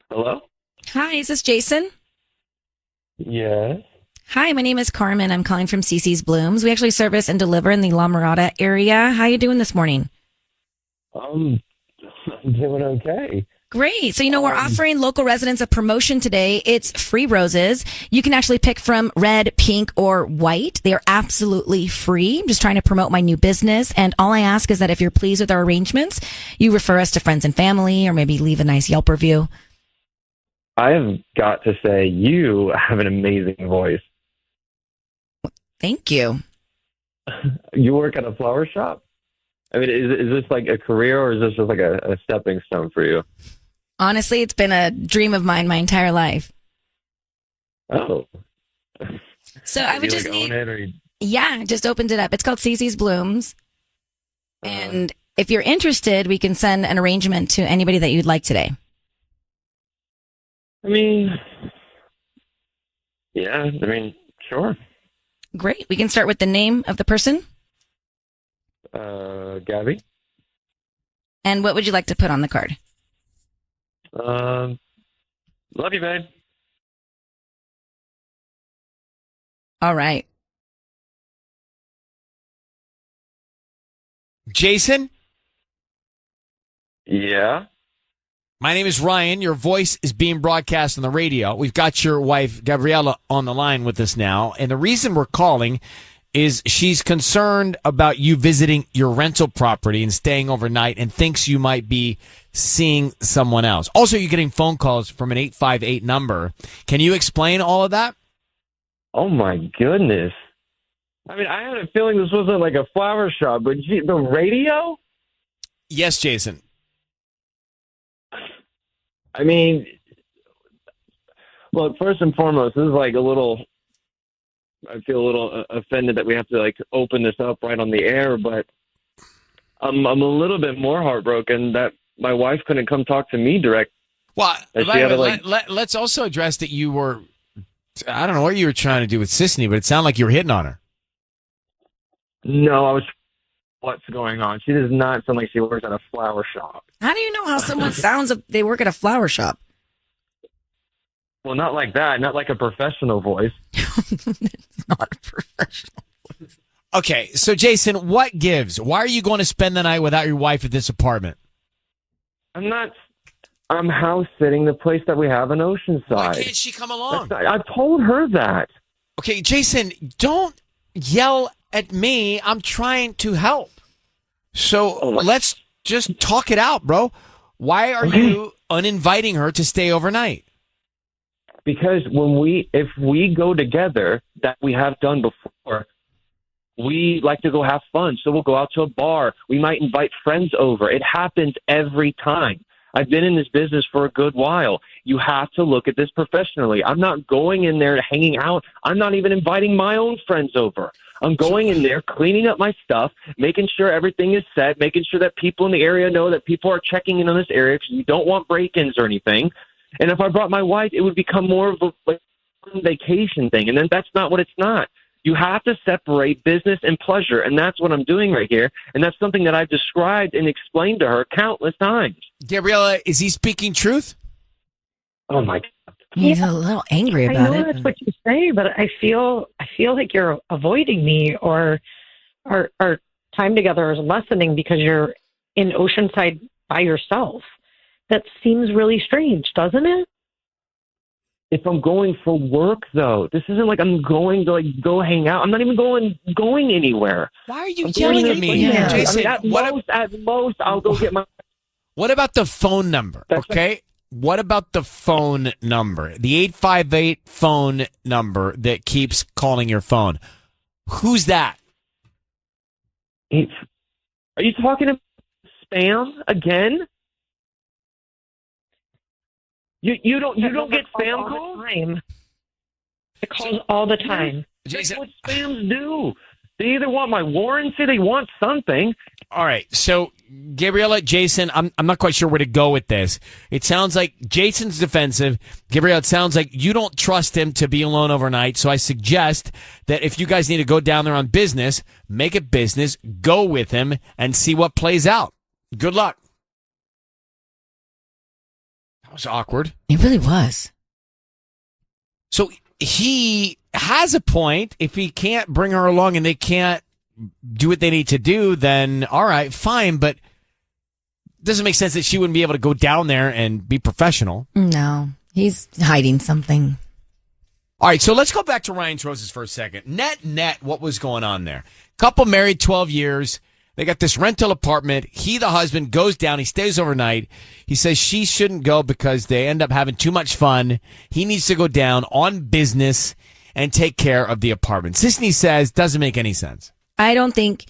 Hello? Hi, is this Jason? Yes. Hi, my name is Carmen. I'm calling from CC's Blooms. We actually service and deliver in the La Mirada area. How you doing this morning? I'm doing okay. Great. So, we're offering local residents a promotion today. It's free roses. You can actually pick from red, pink, or white. They are absolutely free. I'm just trying to promote my new business. And all I ask is that if you're pleased with our arrangements, you refer us to friends and family, or maybe leave a nice Yelp review. I have got to say, you have an amazing voice. Thank you. You work at a flower shop? I mean, is this like a career, or is this just like a stepping stone for you? Honestly, it's been a dream of mine my entire life. Oh. So I would just own it, or you... Yeah, just opened it up. It's called CC's Blooms. And if you're interested, we can send an arrangement to anybody that you'd like today. I mean, sure. Great. We can start with the name of the person. Gabby. And what would you like to put on the card? Love you, babe. All right. Jason? Yeah? My name is Ryan. Your voice is being broadcast on the radio. We've got your wife, Gabriella, on the line with us now. And the reason we're calling is she's concerned about you visiting your rental property and staying overnight and thinks you might be seeing someone else. Also, you're getting phone calls from an 858 number. Can you explain all of that? Oh, my goodness. I mean, I had a feeling this wasn't like a flower shop, but the radio? Yes, Jason. I mean, look, first and foremost, this is like I feel a little offended that we have to like open this up right on the air, but I'm a little bit more heartbroken that my wife couldn't come talk to me direct. Well, let's also address that you were, I don't know what you were trying to do with Sisney, but it sounded like you were hitting on her. No, what's going on? She does not sound like she works at a flower shop. How do you know how someone sounds if they work at a flower shop? Well, not like that. Not like a professional voice. It's not a professional voice. Okay, so Jason, what gives? Why are you going to spend the night without your wife at this apartment? I'm house sitting the place that we have in Oceanside. Why can't she come along? I told her that. Okay, Jason, don't yell at me. I'm trying to help. So let's just talk it out, bro. Why are you uninviting her to stay overnight? Because if we go together, that we have done before, we like to go have fun. So we'll go out to a bar. We might invite friends over. It happens every time. I've been in this business for a good while. You have to look at this professionally. I'm not going in there hanging out. I'm not even inviting my own friends over. I'm going in there, cleaning up my stuff, making sure everything is set, making sure that people in the area know that people are checking in on this area because you don't want break-ins or anything. And if I brought my wife, it would become more of a vacation thing. And then that's not what it's not. You have to separate business and pleasure. And that's what I'm doing right here. And that's something that I've described and explained to her countless times. Gabriella, is he speaking truth? Oh, my God. He's a little angry about I know it. that's what you say, but I feel like you're avoiding me, or our time together is lessening because you're in Oceanside by yourself. That seems really strange, doesn't it? If I'm going for work, though, this isn't like I'm going to go hang out. I'm not even going anywhere. Why are you yelling at me, Jason? I mean, at most, I'll go get my. What about the phone number? Okay. What about the phone number? The 858 phone number that keeps calling your phone. Who's that? Are you talking about spam again? You don't get spam calls? It calls all the time. Jason, that's what spams do. They either want my warranty, they want something. All right, so Gabriella, Jason, I'm not quite sure where to go with this. It sounds like Jason's defensive. Gabriella, it sounds like you don't trust him to be alone overnight. So I suggest that if you guys need to go down there on business, make it business, go with him and see what plays out. Good luck. That was awkward. It really was. So he has a point. If he can't bring her along and they can't do what they need to do, then all right, fine. But it doesn't make sense that she wouldn't be able to go down there and be professional. No, he's hiding something. All right, so let's go back to Ryan's Roses for a second. Net, what was going on there? Couple married 12 years. They got this rental apartment. He, the husband, goes down. He stays overnight. He says she shouldn't go because they end up having too much fun. He needs to go down on business and take care of the apartment. Sisney says doesn't make any sense. I don't think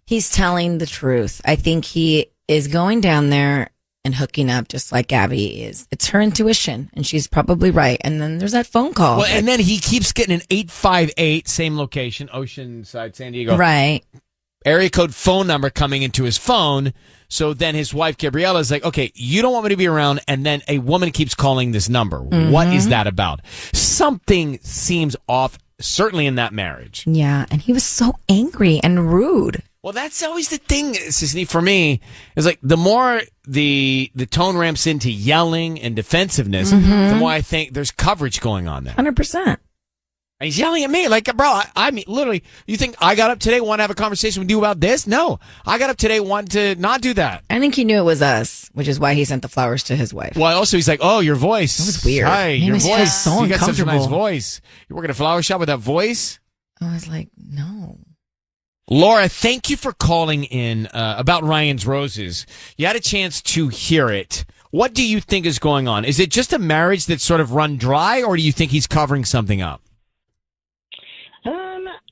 he's telling the truth. I think he is going down there and hooking up just like Gabby is. It's her intuition, and she's probably right. And then there's that phone call. Well, and then he keeps getting an 858, same location, Oceanside, San Diego. Right. Area code phone number coming into his phone. So then his wife, Gabriella, is like, okay, you don't want me to be around. And then a woman keeps calling this number. Mm-hmm. What is that about? Something seems off, certainly in that marriage. Yeah. And he was so angry and rude. Well, that's always the thing, Sisney, for me, is like the more the tone ramps into yelling and defensiveness, the more I think there's coverage going on there. 100%. And he's yelling at me like, bro, I mean, literally, you think I got up today, want to have a conversation with you about this? No, I got up today, want to not do that. I think he knew it was us, which is why he sent the flowers to his wife. Well, also, he's like, oh, your voice. That was weird. Hi, your voice. So you got such a nice uncomfortable. voice. You work at a flower shop with that voice? I was like, no. Laura, thank you for calling in about Ryan's Roses. You had a chance to hear it. What do you think is going on? Is it just a marriage that's sort of run dry, or do you think he's covering something up?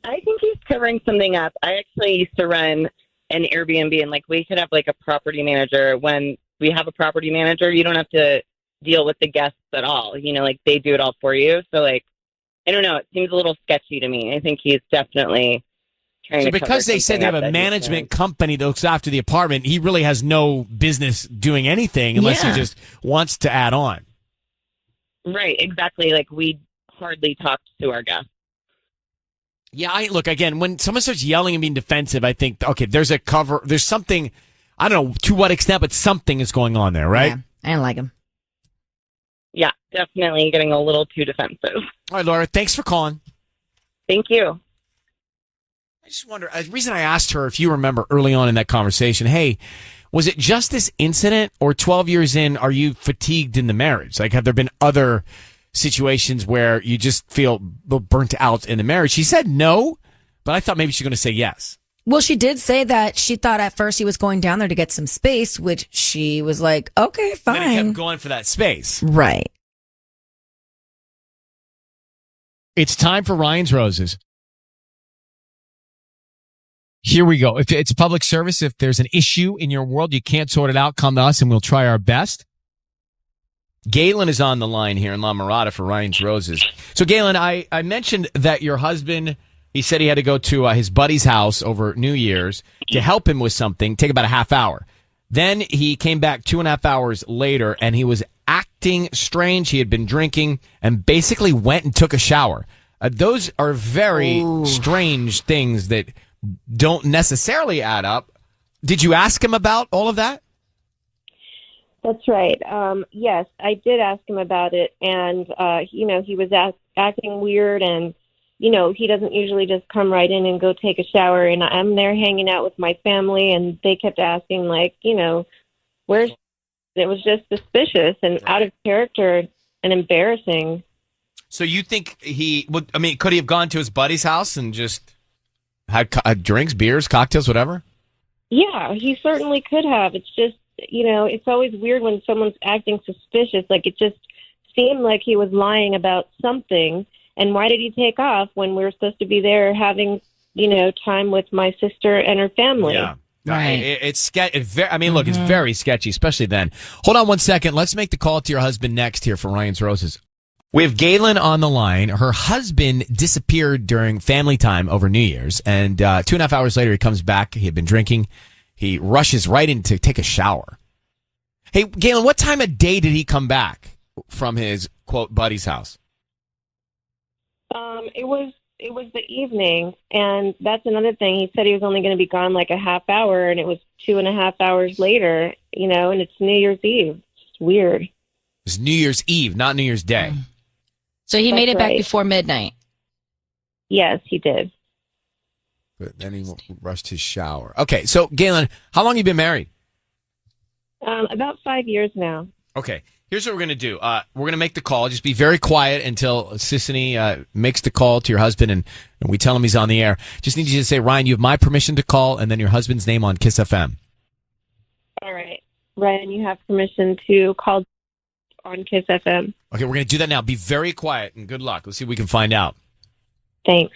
I think he's covering something up. I actually used to run an Airbnb, and like we could have like a property manager. When we have a property manager, you don't have to deal with the guests at all. You know, like they do it all for you. So like, I don't know. It seems a little sketchy to me. I think he's definitely trying to. Because they said they have a management company that looks after the apartment, he really has no business doing anything unless he just wants to add on. Right. Exactly. Like we hardly talk to our guests. Yeah, look, again, when someone starts yelling and being defensive, I think, okay, there's a cover, there's something, I don't know to what extent, but something is going on there, right? Yeah, I don't like him. Yeah, definitely getting a little too defensive. All right, Laura, thanks for calling. Thank you. I just wonder, the reason I asked her, if you remember early on in that conversation, hey, was it just this incident, or 12 years in, are you fatigued in the marriage? Like, have there been other situations where you just feel burnt out in the marriage? She said no, but I thought maybe she's going to say yes. Well, she did say that she thought at first he was going down there to get some space, which she was like, okay, fine. And then he kept going for that space. Right. It's time for Ryan's Roses. Here we go. If it's public service, if there's an issue in your world, you can't sort it out, come to us and we'll try our best. Galen is on the line here in La Mirada for Ryan's Roses. So, Galen, I mentioned that your husband, he said he had to go to his buddy's house over New Year's to help him with something, take about a half hour. Then he came back 2.5 hours later, and he was acting strange. He had been drinking and basically went and took a shower. Those are very strange things that don't necessarily add up. Did you ask him about all of that? That's right. Yes, I did ask him about it, and he was acting weird, and he doesn't usually just come right in and go take a shower. And I'm there hanging out with my family, and they kept asking, where's? It was just suspicious and out of character and embarrassing. So you think could he have gone to his buddy's house and just had drinks, beers, cocktails, whatever? Yeah, he certainly could have. It's just, it's always weird when someone's acting suspicious. Like, it just seemed like he was lying about something. And why did he take off when we were supposed to be there having, time with my sister and her family? Yeah. Right. It's sketchy. Look, it's very sketchy, especially then. Hold on one second. Let's make the call to your husband next here for Ryan's Roses. We have Galen on the line. Her husband disappeared during family time over New Year's, and 2.5 hours later, he comes back. He had been drinking. He rushes right in to take a shower. Hey, Galen, what time of day did he come back from his, quote, buddy's house? It was the evening, and that's another thing. He said he was only going to be gone like a half hour, and it was 2.5 hours later, and it's New Year's Eve. It's weird. It's New Year's Eve, not New Year's Day. So he made it back before midnight. Yes, he did. But then he rushed his shower. Okay, so Galen, how long have you been married? About 5 years now. Okay, here's what we're going to do. We're going to make the call. Just be very quiet until Sissany makes the call to your husband, and we tell him he's on the air. Just need you to say, Ryan, you have my permission to call, and then your husband's name on KIIS-FM. All right. Ryan, you have permission to call on KIIS-FM. Okay, we're going to do that now. Be very quiet, and good luck. Let's see if we can find out. Thanks.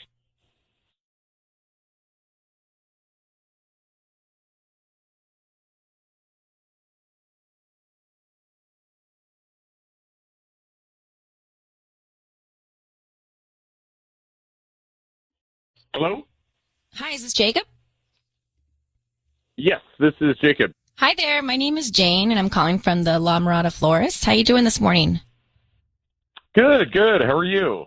Hello? Hi, is this Jacob? Yes, this is Jacob. Hi there. My name is Jane, and I'm calling from the La Mirada Florist. How you doing this morning? Good. How are you?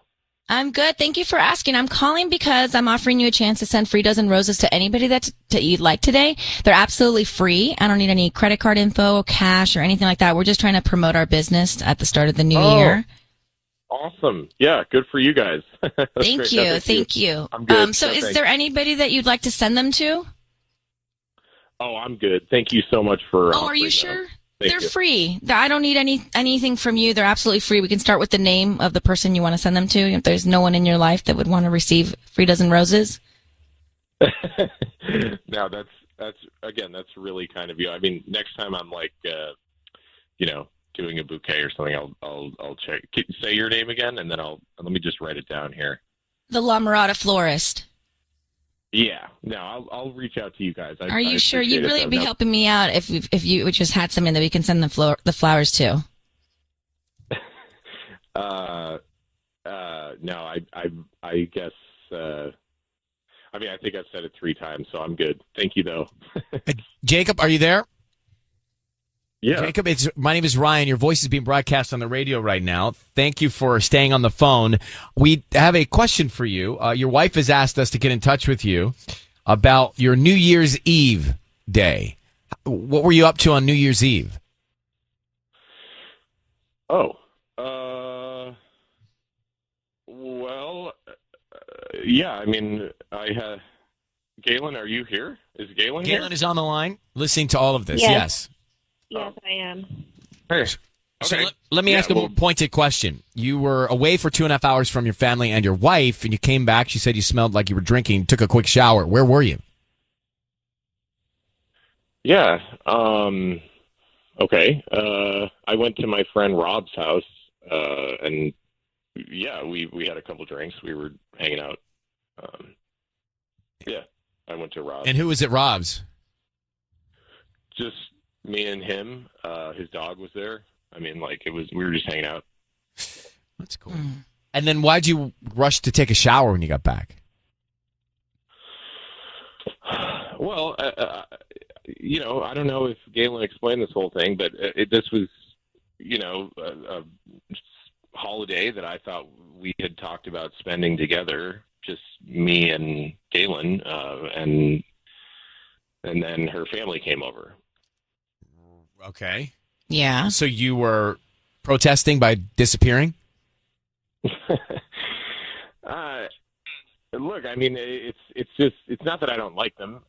I'm good. Thank you for asking. I'm calling because I'm offering you a chance to send free dozen roses to anybody that you'd like today. They're absolutely free. I don't need any credit card info, cash, or anything like that. We're just trying to promote our business at the start of the new year. Awesome. Yeah, good for you guys. Thank you. Thank you. I'm good. So is there anybody that you'd like to send them to? Oh, I'm good. Thank you so much for are you sure? They're you. free. I don't need anything from you. They're absolutely free. We can start with the name of the person you want to send them to. If there's no one in your life that would want to receive free dozen roses. No, that's really kind of you. I mean, next time I'm doing a bouquet or something, I'll check. Say your name again, and then let me just write it down here. The La Mirada Florist. Yeah, no, I'll reach out to you guys. Are you sure? You'd really be helping me out if you just had something that we can send the flowers to. No, I guess. I think I've said it 3 times, so I'm good. Thank you, though. Jacob, are you there? Yeah. Jacob, my name is Ryan. Your voice is being broadcast on the radio right now. Thank you for staying on the phone. We have a question for you. Your wife has asked us to get in touch with you about your New Year's Eve day. What were you up to on New Year's Eve? Yeah, I had... Galen, are you here? Is Galen here? Galen is on the line, listening to all of this, yes. Yes, I am. Hey. So let me ask a more pointed question. You were away for 2.5 hours from your family and your wife, and you came back. She said you smelled like you were drinking, took a quick shower. Where were you? Yeah. Okay. I went to my friend Rob's house, and yeah, we had a couple drinks. We were hanging out. Yeah, I went to Rob's. And who was at Rob's? Just me and him. His dog was there. I mean, like we were just hanging out. That's cool. And then why'd you rush to take a shower when you got back? Well, I don't know if Galen explained this whole thing, but this was, a holiday that I thought we had talked about spending together, just me and Galen, and then her family came over. Okay. Yeah. So you were protesting by disappearing? Look, I mean, it's not that I don't like them.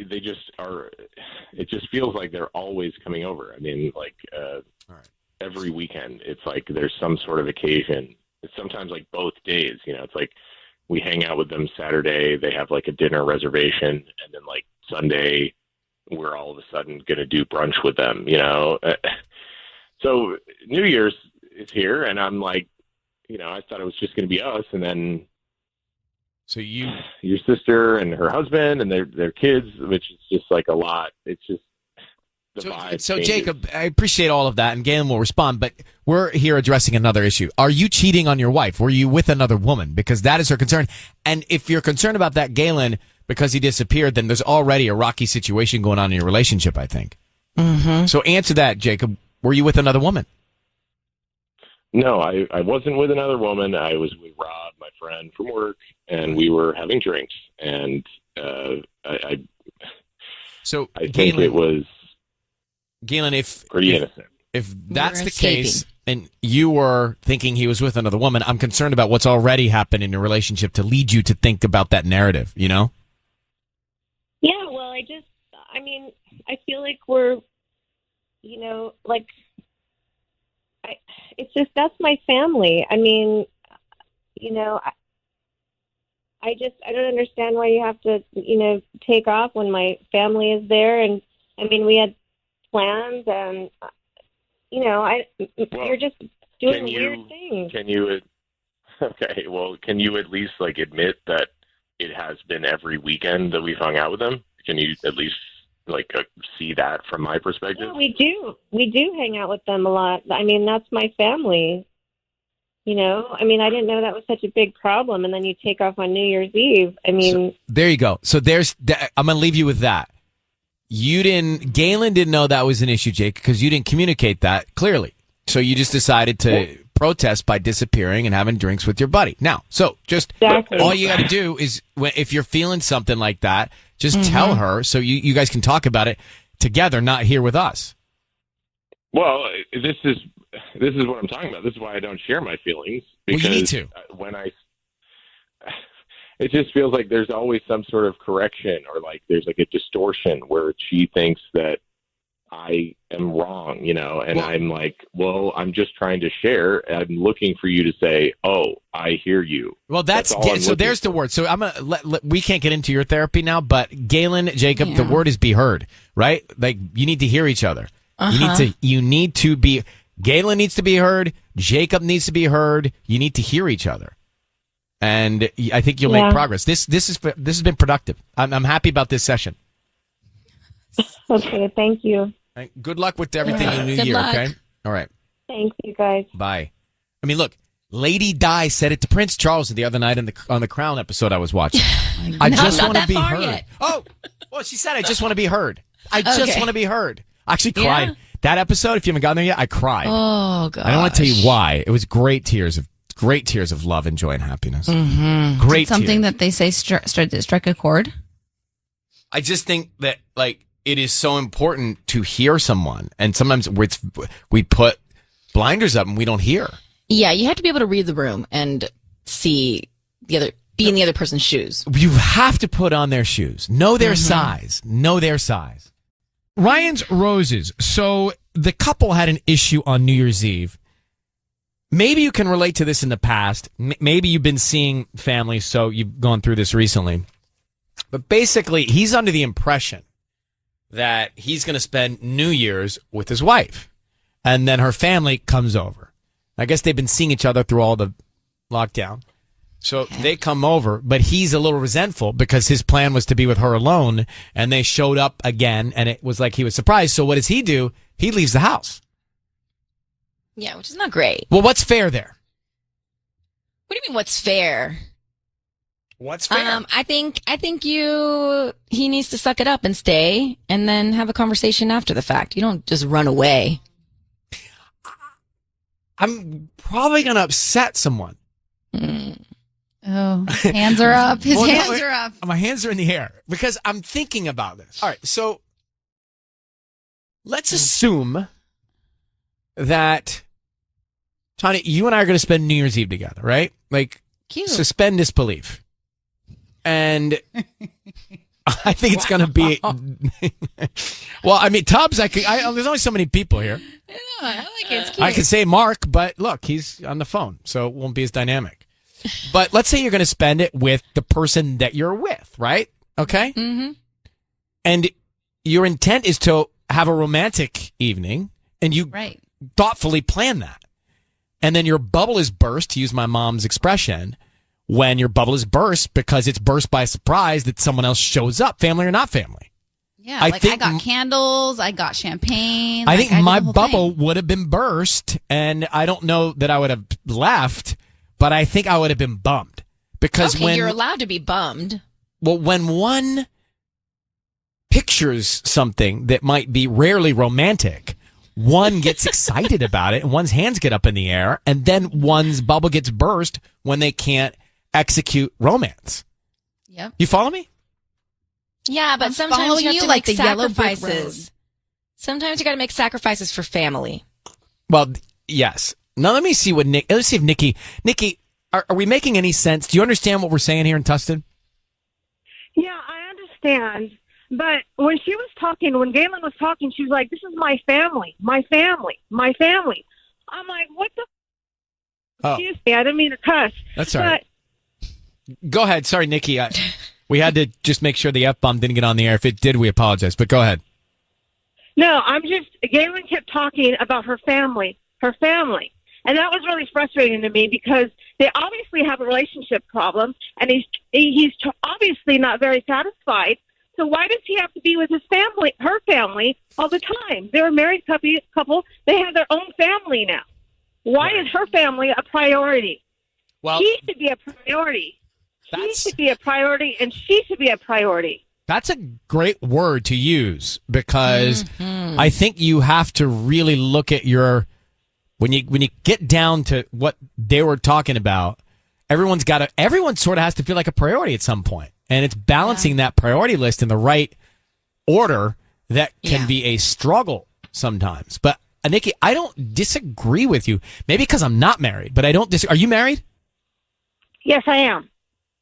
They just are. It just feels like they're always coming over. I mean, like every weekend, it's like there's some sort of occasion. It's sometimes like both days. It's like we hang out with them Saturday. They have like a dinner reservation, and then like Sunday, we're all of a sudden going to do brunch with them. So New Year's is here, and I'm like, I thought it was just going to be us, and then. So your sister and her husband and their kids, which is just like a lot. It's just the vibe. So changes. Jacob, I appreciate all of that, and Galen will respond, but we're here addressing another issue. Are you cheating on your wife? Were you with another woman? Because that is her concern. And if you're concerned about that, Galen, because he disappeared, then there's already a rocky situation going on in your relationship, I think. Mm-hmm. So answer that, Jacob. Were you with another woman? No, I wasn't with another woman. I was with Rob, my friend from work, and we were having drinks. And I think it was Galen, pretty innocent. If that's the case, and you were thinking he was with another woman, I'm concerned about what's already happened in your relationship to lead you to think about that narrative, Yeah, well, I feel like we're, it's just, that's my family. I mean, I don't understand why you have to, take off when my family is there. And I mean, we had plans and, you're just doing weird things. Can you at least admit that it has been every weekend that we've hung out with them? Can you at least see that from my perspective? Yeah, we do hang out with them a lot. I mean, that's my family. I didn't know that was such a big problem. And then you take off on New Year's Eve. I mean, so, there you go. So I'm going to leave you with that. Galen didn't know that was an issue, Jake, because you didn't communicate that clearly. So you just decided to protest by disappearing and having drinks with your buddy. Now, so all you got to do is, if you're feeling something like that, just tell her so you guys can talk about it together, not here with us. Well, this is what I'm talking about. This is why I don't share my feelings. Because you need to. It just feels like there's always some sort of correction, or there's a distortion where she thinks that I am wrong, and I'm like, well, I'm just trying to share. I'm looking for you to say, oh, I hear you. Well, so there's the word. So I'm going to we can't get into your therapy now, but Galen, Jacob, the word is be heard, right? You need to hear each other. Galen needs to be heard. Jacob needs to be heard. You need to hear each other. And I think you'll make progress. This has been productive. I'm happy about this session. Okay, thank you. Good luck with everything in the new year, okay? All right. Thanks, you guys. Bye. I mean, look, Lady Di said it to Prince Charles the other night on the Crown episode I was watching. I just want to be heard. Yet. Oh, well, she said, I just want to be heard. I just want to be heard. I actually cried. Yeah. That episode, if you haven't gotten there yet, I cried. Oh, God. I don't want to tell you why. It was great tears of love and joy and happiness. Mm-hmm. Great something tears. that they say strike a chord? I just think that, it is so important to hear someone. And sometimes we put blinders up and we don't hear. Yeah, you have to be able to read the room and be in the other person's shoes. You have to put on their shoes. Know their size. Know their size. Ryan's Roses. So the couple had an issue on New Year's Eve. Maybe you can relate to this in the past. Maybe you've been seeing families, so you've gone through this recently. But basically, he's under the impression that he's going to spend New Year's with his wife. And then her family comes over. I guess they've been seeing each other through all the lockdown. So they come over, but he's a little resentful because his plan was to be with her alone, and they showed up again, and it was like he was surprised. So what does he do? He leaves the house. Yeah, which is not great. Well, what's fair there? What do you mean, what's fair? What's fair? I think he needs to suck it up and stay and then have a conversation after the fact. You don't just run away. I'm probably going to upset someone. Oh, hands are up. His hands are up. My hands are in the air because I'm thinking about this. All right, so let's assume that, Tanya, you and I are going to spend New Year's Eve together, right? Like, cute. Suspend disbelief. And I think it's going to be. Well, I mean, Tubbs, there's only so many people here. I like it. It's cute. I could say Mark, but look, he's on the phone, so it won't be as dynamic. But let's say you're going to spend it with the person that you're with, right? Okay? Mm-hmm. And your intent is to have a romantic evening, and you thoughtfully plan that. And then your bubble is burst, to use my mom's expression, when your bubble is burst because it's burst by surprise that someone else shows up, family or not family. Yeah, I got candles, I got champagne. I think my bubble would have been burst, and I don't know that I would have left, but I think I would have been bummed. Because when you're allowed to be bummed. Well, when one pictures something that might be rarely romantic, one gets excited about it, and one's hands get up in the air, and then one's bubble gets burst when they can't execute romance. Yep. You follow me? Yeah, but sometimes you have to like make the yellow brick road. sacrifices. Sometimes you got to make sacrifices for family. Well, yes. Now let's see if Nikki, are we making any sense? Do you understand what we're saying here in Tustin? Yeah, I understand. But when Galen was talking, she was like, "This is my family, my family, my family." I'm like, "What the?" Excuse me, I didn't mean to cuss. That's all right. Go ahead. Sorry, Nikki. We had to just make sure the F-bomb didn't get on the air. If it did, we apologize. But go ahead. No, Galen kept talking about her family. And that was really frustrating to me because they obviously have a relationship problem, and he's obviously not very satisfied. So why does he have to be with her family all the time? They're a married couple. They have their own family now. Why is her family a priority? Well, he should be a priority. He should be a priority, and she should be a priority. That's a great word to use because I think you have to really look at when you get down to what they were talking about. Everyone sort of has to feel like a priority at some point, and it's balancing that priority list in the right order that can be a struggle sometimes. But Nikki, I don't disagree with you. Maybe because I'm not married, but I don't disagree. Are you married? Yes, I am.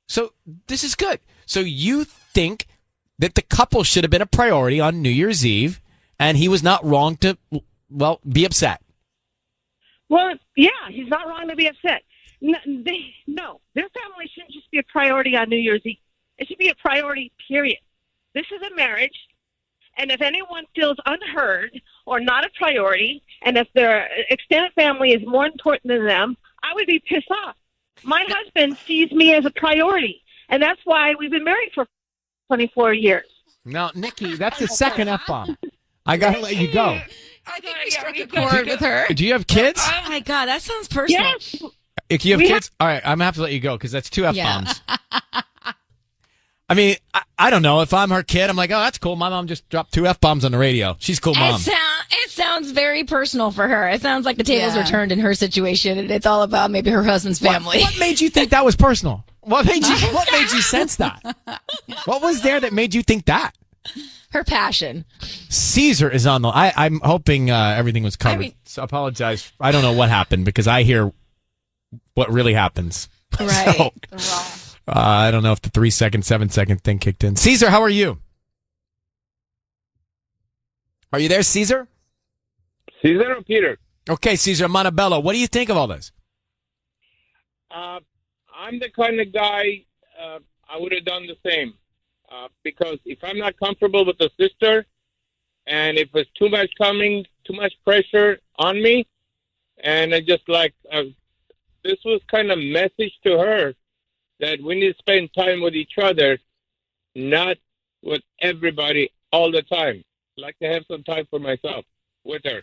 So this is good. So you think that the couple should have been a priority on New Year's Eve, and he was not wrong to, be upset. Well, yeah, he's not wrong to be upset. No, their family shouldn't just be a priority on New Year's Eve. It should be a priority, period. This is a marriage, and if anyone feels unheard or not a priority, and if their extended family is more important than them, I would be pissed off. My husband sees me as a priority, and that's why we've been married for 24 years. Now, Nikki, that's the second F-bomb. I got to let you go. I think we struck a chord with her. Do you have kids? Oh, my God, that sounds personal. Yes. If you have kids, all right, I'm going to have to let you go because that's two F-bombs. Yeah. I mean, I don't know. If I'm her kid, I'm like, oh, that's cool. My mom just dropped two F-bombs on the radio. She's a cool mom. It sounds very personal for her. It sounds like the tables were turned in her situation, and it's all about maybe her husband's family. What made you think that was personal? What made you sense that? What was there that made you think that? Her passion. Caesar is on the. I'm hoping everything was covered. So I apologize. I don't know what happened because I hear what really happens. Right. So, I don't know if the 3-second, 7-second thing kicked in. Caesar, how are you? Are you there, Caesar? Caesar or Peter? Okay, Caesar Montebello. What do you think of all this? I'm the kind of guy I would have done the same. Because if I'm not comfortable with the sister, and if it's too much pressure on me, and I just this was kind of message to her that we need to spend time with each other, not with everybody all the time. I like to have some time for myself with her.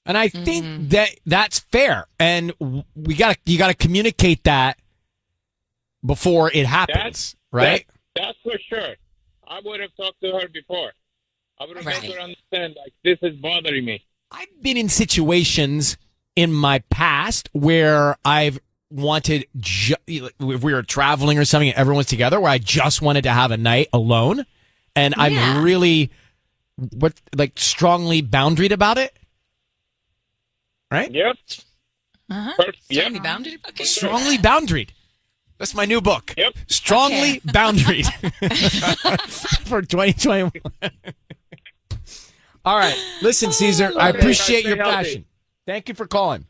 And I think that's fair. And you got to communicate that before it happens, right? That's for sure. I would have talked to her before. I would have made her understand, like, this is bothering me. I've been in situations in my past where I've wanted, if we were traveling or something and everyone's together, where I just wanted to have a night alone. And I'm really, strongly boundaried about it. Right? Yep. Strongly boundaried? Okay. Strongly boundaried. That's my new book. Yep. Strongly boundaried for 2021. All right. Listen, Caesar, I appreciate your passion. Thank you for calling.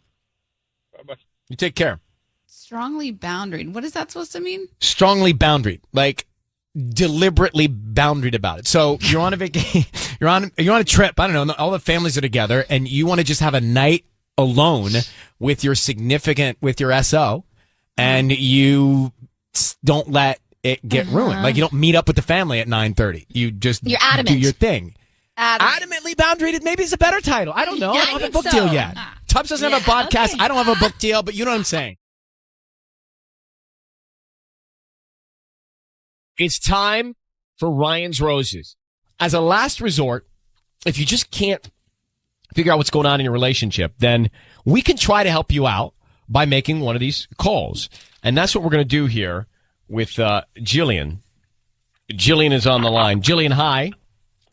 Bye-bye. You take care. Strongly boundaried. What is that supposed to mean? Strongly boundaried. Like deliberately boundaried about it. So you're on a vacation, you're on a trip. I don't know. All the families are together and you want to just have a night alone with your SO. And you don't let it get ruined. Like you don't meet up with the family at 9:30. You just You're adamant. do your thing. Adamantly boundaried maybe is a better title. I don't know. I don't have a book deal yet. Tubbs doesn't have a podcast. Okay. I don't have a book deal, but you know what I'm saying. It's time for Ryan's Roses. As a last resort, if you just can't figure out what's going on in your relationship, then we can try to help you out by making one of these calls. And that's what we're going to do here with Jillian. Jillian is on the line. Jillian, hi.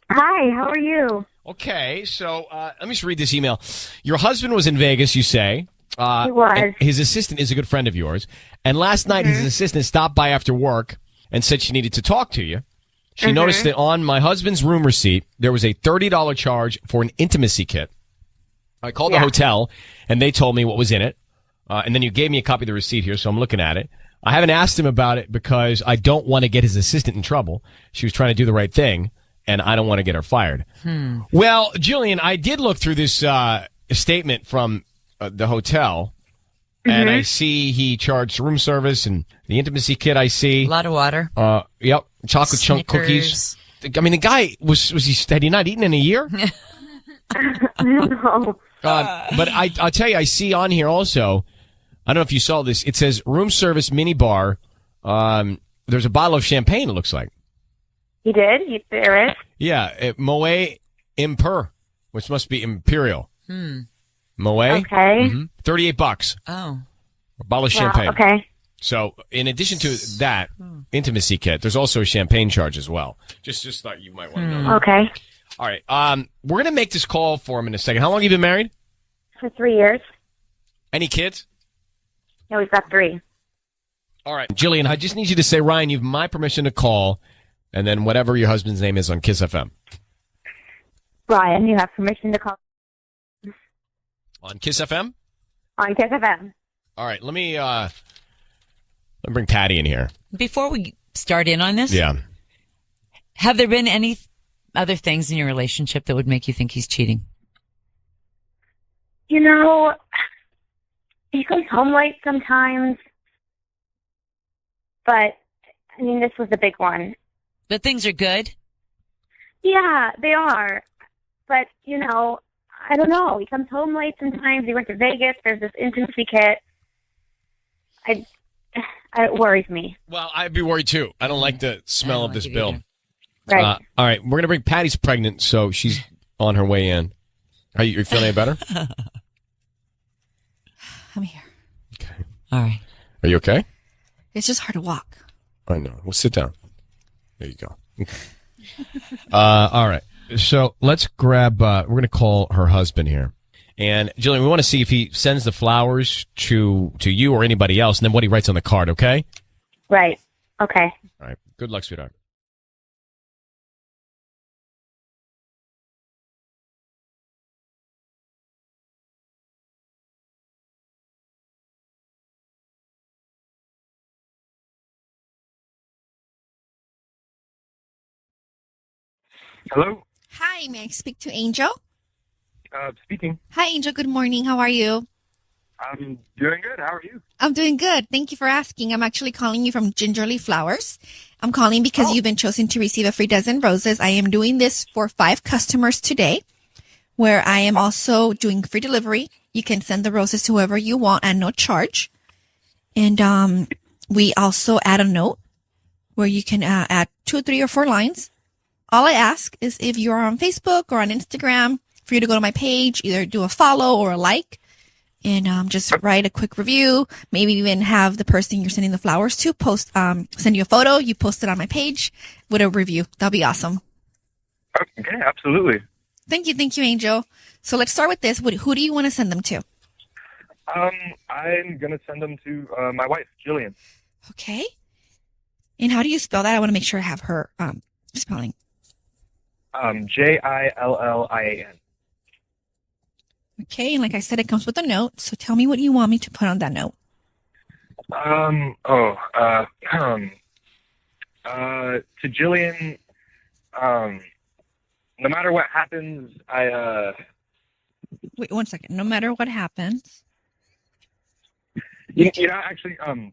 Hi, how are you? Okay, so let me just read this email. Your husband was in Vegas, you say. He was. His assistant is a good friend of yours. And last night, his assistant stopped by after work and said she needed to talk to you. She noticed that on my husband's room receipt, there was a $30 charge for an intimacy kit. I called the hotel, and they told me what was in it. And then you gave me a copy of the receipt here, so I'm looking at it. I haven't asked him about it because I don't want to get his assistant in trouble. She was trying to do the right thing, and I don't want to get her fired. Well, Jillian, I did look through this statement from the hotel, and I see he charged room service and the intimacy kit. I see a lot of water. Yep, chocolate chunk cookies. I mean, the guy had he not eaten in a year? No. But I'll tell you, I see on here also. I don't know if you saw this. It says room service mini bar. There's a bottle of champagne, it looks like. He did? There is? Yeah, Moet Imper, which must be Imperial. Moet. Okay. $38. Oh. A bottle of champagne. Okay. So, in addition to that intimacy kit, there's also a champagne charge as well. Just thought you might want to know that. Okay. All right. We're going to make this call for him in a second. How long have you been married? For 3 years. Any kids? Yeah, we've got 3. All right. Jillian, I just need you to say, Ryan, you have my permission to call, and then whatever your husband's name is on KIIS-FM. Ryan, you have permission to call. On KIIS-FM? On KIIS-FM. All right. Let me bring Patty in here. Before we start in on this, Yeah. have there been any other things in your relationship that would make you think he's cheating? You know, he comes home late sometimes, but, I mean, this was a big one. But things are good? Yeah, they are. But, you know, I don't know. He comes home late sometimes. He went to Vegas. There's this intimacy kit. It worries me. Well, I'd be worried too. I don't like the smell of this bill. Right. All right. We're going to bring Patty's pregnant, so she's on her way in. Are you feeling any better? I'm here. Okay. All right. Are you okay? It's just hard to walk. I know. Well, sit down. There you go. Okay. All right. So let's grab, we're going to call her husband here. And Jillian, we want to see if he sends the flowers to you or anybody else, and then what he writes on the card, okay? Right. Okay. All right. Good luck, sweetheart. Hello? Hi, may I speak to Angel? Speaking. Hi, Angel. Good morning. How are you? I'm doing good. How are you? I'm doing good. Thank you for asking. I'm actually calling you from Gingerly Flowers. I'm calling because you've been chosen to receive a free dozen roses. I am doing this for 5 customers today. where I am also doing free delivery. You can send the roses to whoever you want at no charge. And we also add a note where you can add 2, 3, or 4 lines. All I ask is if you're on Facebook or on Instagram, for you to go to my page, either do a follow or a like, and just write a quick review. Maybe even have the person you're sending the flowers to send you a photo. You post it on my page with a review. That'll be awesome. Okay, absolutely. Thank you, Angel. So let's start with this. Who do you want to send them to? I'm gonna send them to my wife, Jillian. Okay. And how do you spell that? I want to make sure I have her spelling. Jillian. Okay, and like I said, it comes with a note. So tell me what you want me to put on that note. To Jillian, no matter what happens, Wait 1 second. No matter what happens. You know, actually, can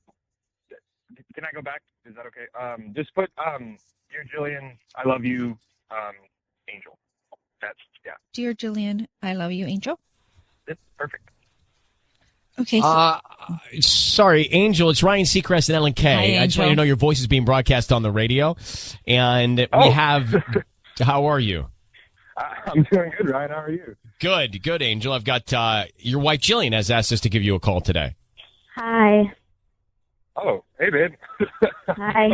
I go back? Is that okay? Just put, dear Jillian, I love you, Angel. That's, yeah. Dear Jillian, I love you, Angel. That's perfect. Okay. Sorry, Angel. It's Ryan Seacrest and Ellen Kay. Hi, I just want you to know your voice is being broadcast on the radio, and we have. How are you? I'm doing good, Ryan. How are you? Good, Angel. I've got your wife Jillian has asked us to give you a call today. Hi. Oh, hey, babe. Hi.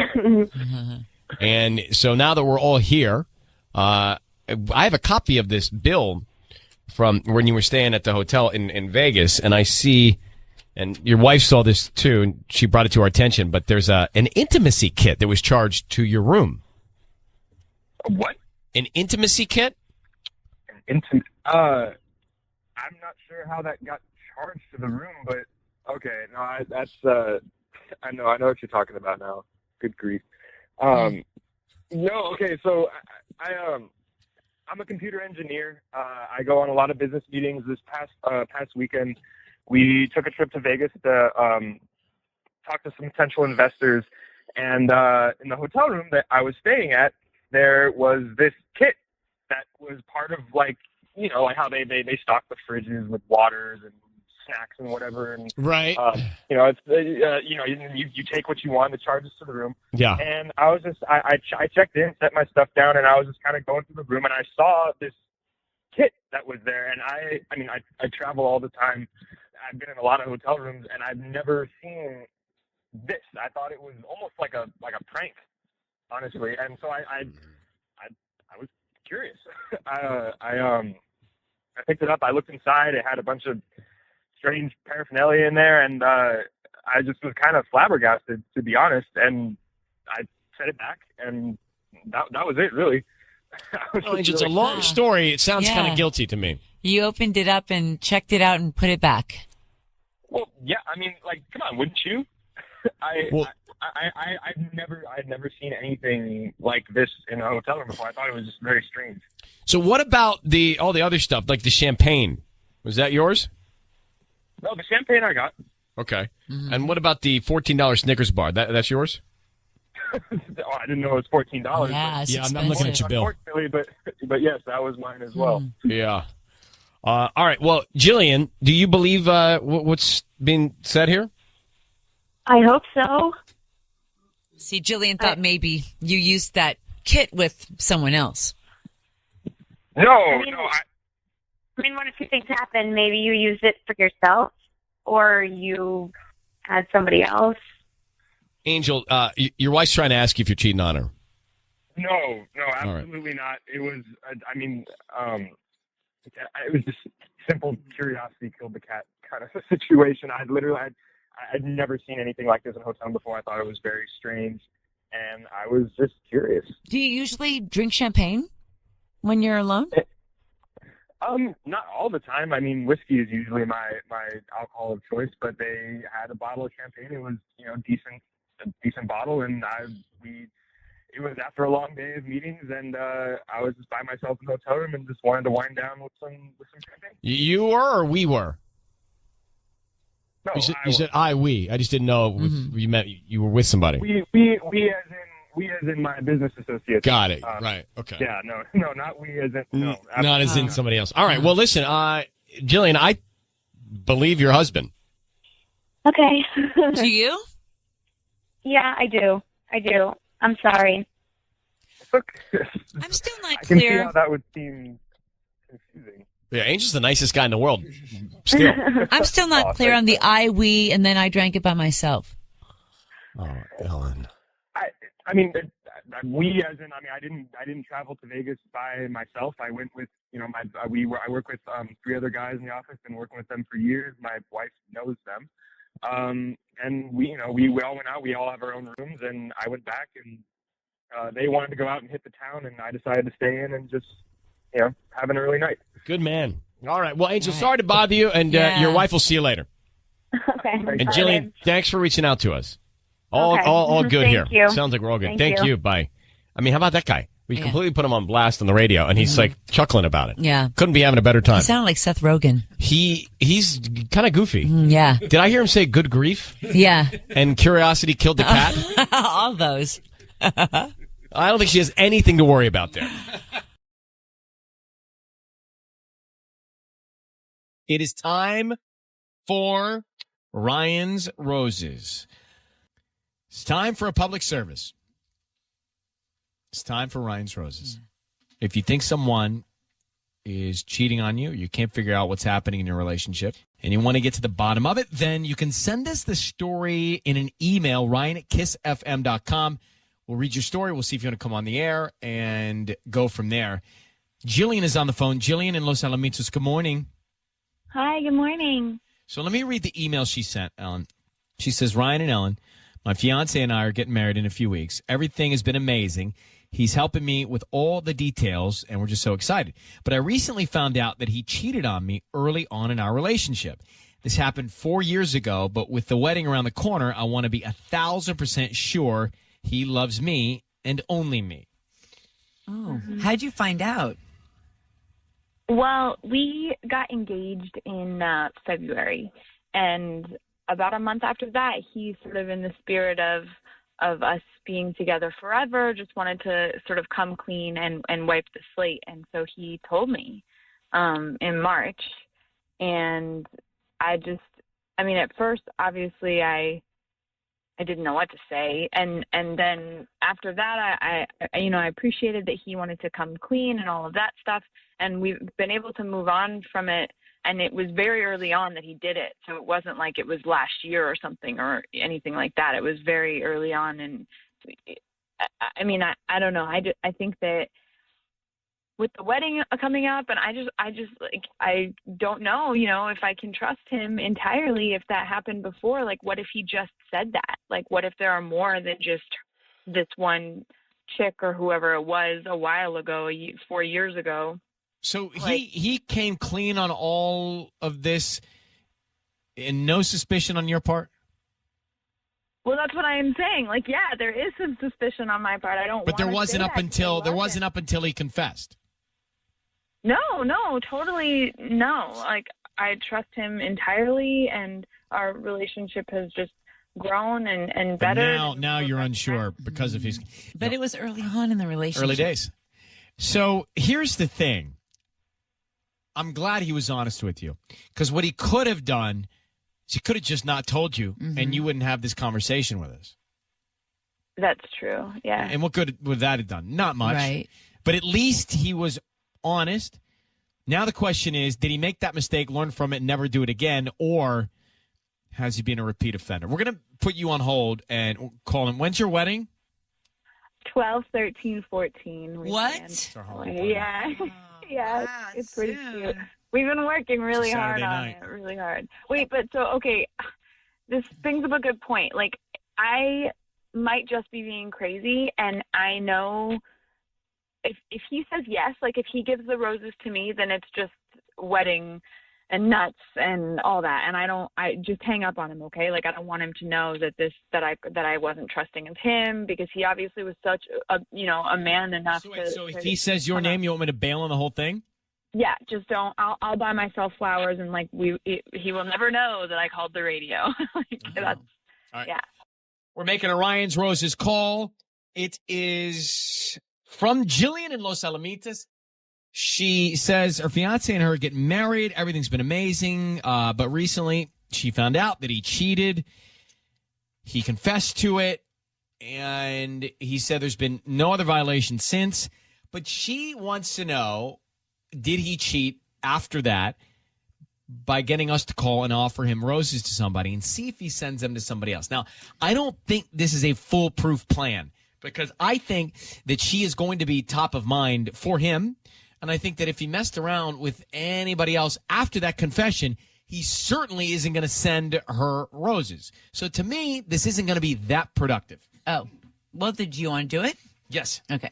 And so now that we're all here, I have a copy of this bill from when you were staying at the hotel in Vegas, and I see, and your wife saw this too, and she brought it to our attention, but there's an intimacy kit that was charged to your room. What? An intimacy kit? I'm not sure how that got charged to the room, but okay, no, I know what you're talking about now. Good grief. No, okay, so I'm a computer engineer. I go on a lot of business meetings. This past weekend, we took a trip to Vegas to talk to some potential investors, and in the hotel room that I was staying at, there was this kit that was part of, like, you know, like how they stock the fridges with waters and snacks and whatever, and right. You know, it's you know, you take what you want, the charges to the room. Yeah. And I was just I checked in, set my stuff down, and I was just kind of going through the room, and I saw this kit that was there, and I mean I travel all the time. I've been in a lot of hotel rooms, and I've never seen this. I thought it was almost like a prank, honestly, and so I was curious. I picked it up. I looked inside. It had a bunch of strange paraphernalia in there, and I just was kind of flabbergasted, to be honest. And I set it back, and that was it, really. It's a long story. It sounds kind of guilty to me. You opened it up and checked it out and put it back. Well, yeah. I mean, like, come on, wouldn't you? I'd never seen anything like this in a hotel room before. I thought it was just very strange. So what about all the other stuff, like the champagne? Was that yours? No, the champagne I got. Okay. Mm-hmm. And what about the $14 Snickers bar? That's yours? Oh, I didn't know it was $14. Yeah, I'm looking at your bill. Unfortunately, but yes, that was mine as well. Yeah. All right. Well, Jillian, do you believe what's being said here? I hope so. See, Jillian thought maybe you used that kit with someone else. No. I mean, one of two things happened. Maybe you used it for yourself, or you had somebody else. Angel, your wife's trying to ask you if you're cheating on her. No, absolutely not. It was, it was just simple curiosity killed the cat kind of a situation. I'd never seen anything like this in a hotel before. I thought it was very strange, and I was just curious. Do you usually drink champagne when you're alone? Not all the time. I mean, whiskey is usually my alcohol of choice, but they had a bottle of champagne. It was, you know, a decent bottle, and it was after a long day of meetings, and I was just by myself in the hotel room and just wanted to wind down with some champagne. You were, or we were? No, you said we. I just didn't know if you meant you were with somebody. We as in We as in my business associates. Got it. Right. Okay. Yeah. No, not we as in. No, Not as in somebody else. All right. Well, listen, Jillian, I believe your husband. Okay. Do you? Yeah, I do. I'm sorry. I'm still not I can see clear. how that would seem confusing. Yeah, Angel's the nicest guy in the world. Still. I'm still not clear on the I, we, and then I drank it by myself. Oh, Ellen. I mean, we as in. I mean, I didn't travel to Vegas by myself. I went with, I work with 3 other guys in the office. Been working with them for years. My wife knows them. And we all went out. We all have our own rooms, and I went back, and they wanted to go out and hit the town, and I decided to stay in and just, have an early night. Good man. All right. Well, Angel, sorry to bother you, and your wife will see you later. Okay. And Jillian, thanks for reaching out to us. All good Thank here. you. Sounds like we're all good. Thank Thank you. you. Bye. I mean, how about that guy? We completely put him on blast on the radio, and he's like chuckling about it. Yeah. Couldn't be having a better time. He sounded like Seth Rogen. He's kind of goofy. Yeah. Did I hear him say good grief? Yeah. And curiosity killed the cat? All those. I don't think she has anything to worry about there. It is time for Ryan's Roses. It's time for a public service. It's time for Ryan's Roses. If you think someone is cheating on you, you can't figure out what's happening in your relationship, and you want to get to the bottom of it, then you can send us the story in an email, ryan@KIISFM.com. We'll read your story. We'll see if you want to come on the air and go from there. Jillian is on the phone. Jillian in Los Alamitos, good morning. Hi, good morning. So let me read the email she sent, Ellen. She says, Ryan and Ellen, my fiance and I are getting married in a few weeks. Everything has been amazing. He's helping me with all the details, and we're just so excited. But I recently found out that he cheated on me early on in our relationship. This happened 4 years ago, but with the wedding around the corner, I want to be 1,000% sure he loves me and only me. Oh, how'd you find out? Well, we got engaged in February, and about a month after that, he sort of in the spirit of us being together forever, just wanted to sort of come clean and wipe the slate. And so he told me in March, and at first, obviously, I didn't know what to say. And then after that, I appreciated that he wanted to come clean and all of that stuff. And we've been able to move on from it. And it was very early on that he did it. So it wasn't like it was last year or something or anything like that. It was very early on. And I don't know. I think that with the wedding coming up, and I don't know, if I can trust him entirely. If that happened before, like, what if he just said that? Like, what if there are more than just this one chick or whoever it was a while ago, 4 years ago? So he came clean on all of this and no suspicion on your part? Well, that's what I am saying. Like, yeah, there is some suspicion on my part. But there wasn't up until he confessed. No, totally no. Like, I trust him entirely, and our relationship has just grown and better. Now you're unsure because of his... But it was early on in the relationship. Early days. So here's the thing. I'm glad he was honest with you, because what he could have done is he could have just not told you, and you wouldn't have this conversation with us. That's true, yeah. And what good would that have done? Not much. Right. But at least he was honest. Now the question is, did he make that mistake, learn from it, and never do it again, or has he been a repeat offender? We're going to put you on hold and call him. When's your wedding? 12, 13, 14. What? Yeah. Yeah, it's pretty cute. We've been working really hard on it, really hard. Wait, but so, okay, this brings up a good point. Like, I might just be being crazy, and I know if he says yes, like if he gives the roses to me, then it's just wedding and nuts and all that. And I just hang up on him, okay? Like, I don't want him to know that I wasn't trusting of him, because he obviously was such a man enough So if he says your name, you want me to bail on the whole thing? Yeah, just don't. I'll buy myself flowers, and like he will never know that I called the radio. That's all right. Yeah. We're making a Ryan's Roses call, It is from Jillian in Los Alamitos. She says her fiance and her get married. Everything's been amazing. But recently she found out that he cheated. He confessed to it. And he said there's been no other violation since. But she wants to know, did he cheat after that by getting us to call and offer him roses to somebody and see if he sends them to somebody else? Now, I don't think this is a foolproof plan because I think that she is going to be top of mind for him. And I think that if he messed around with anybody else after that confession, he certainly isn't going to send her roses. So to me, this isn't going to be that productive. Oh, well, did you want to do it? Yes. Okay.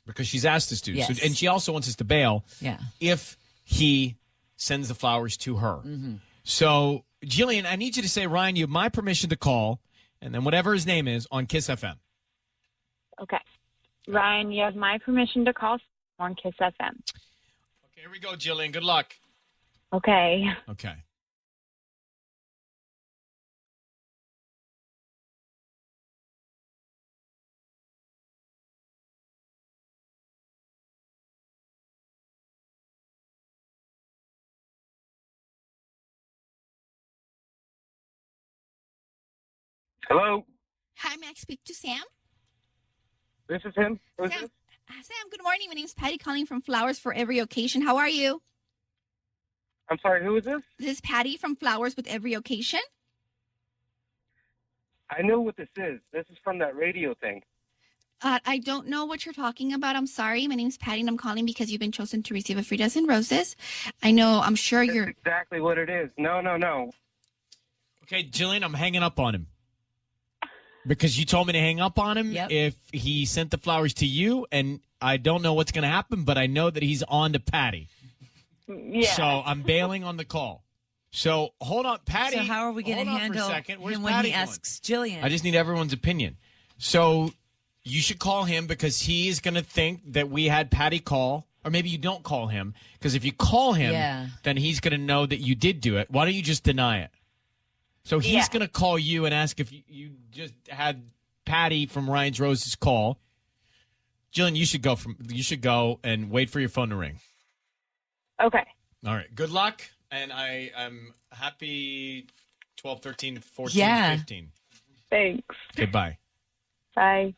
Because she's asked us to. Yes. So, and she also wants us to bail Yeah. if he sends the flowers to her. Mm-hmm. So, Jillian, I need you to say, Ryan, you have my permission to call, and then whatever his name is, on KIIS-FM. Okay. Ryan, you have my permission to call on KIIS-FM. Okay, here we go, Jillian. Good luck. Okay. Okay. Hello, Hi, may I speak to Sam? this is him. Who's Sam, this? Sam, good morning. My name's Patty calling from Flowers for Every Occasion. How are you? I'm sorry, who is this? This is Patty from Flowers with Every Occasion. I know what this is. This is from that radio thing. I don't know what you're talking about. I'm sorry. My name's Patty, and I'm calling because you've been chosen to receive a free dozen roses. I'm sure That's you're... exactly what it is. No. Okay, Jillian, I'm hanging up on him. Because you told me to hang up on him if he sent the flowers to you, and I don't know what's going to happen, but I know that he's on to Patty. Yeah. So I'm bailing on the call. So hold on, Patty. So how are we going to handle him when he asks Jillian? I just need everyone's opinion. So you should call him because he is going to think that we had Patty call, or maybe you don't call him, because if you call him, then he's going to know that you did do it. Why don't you just deny it? So he's going to call you and ask if you just had Patty from Ryan's Roses call. Jillian, you should go and wait for your phone to ring. Okay. All right. Good luck. And I am happy 12, 13, 14, Yeah. 15. Thanks. Okay, bye. Bye.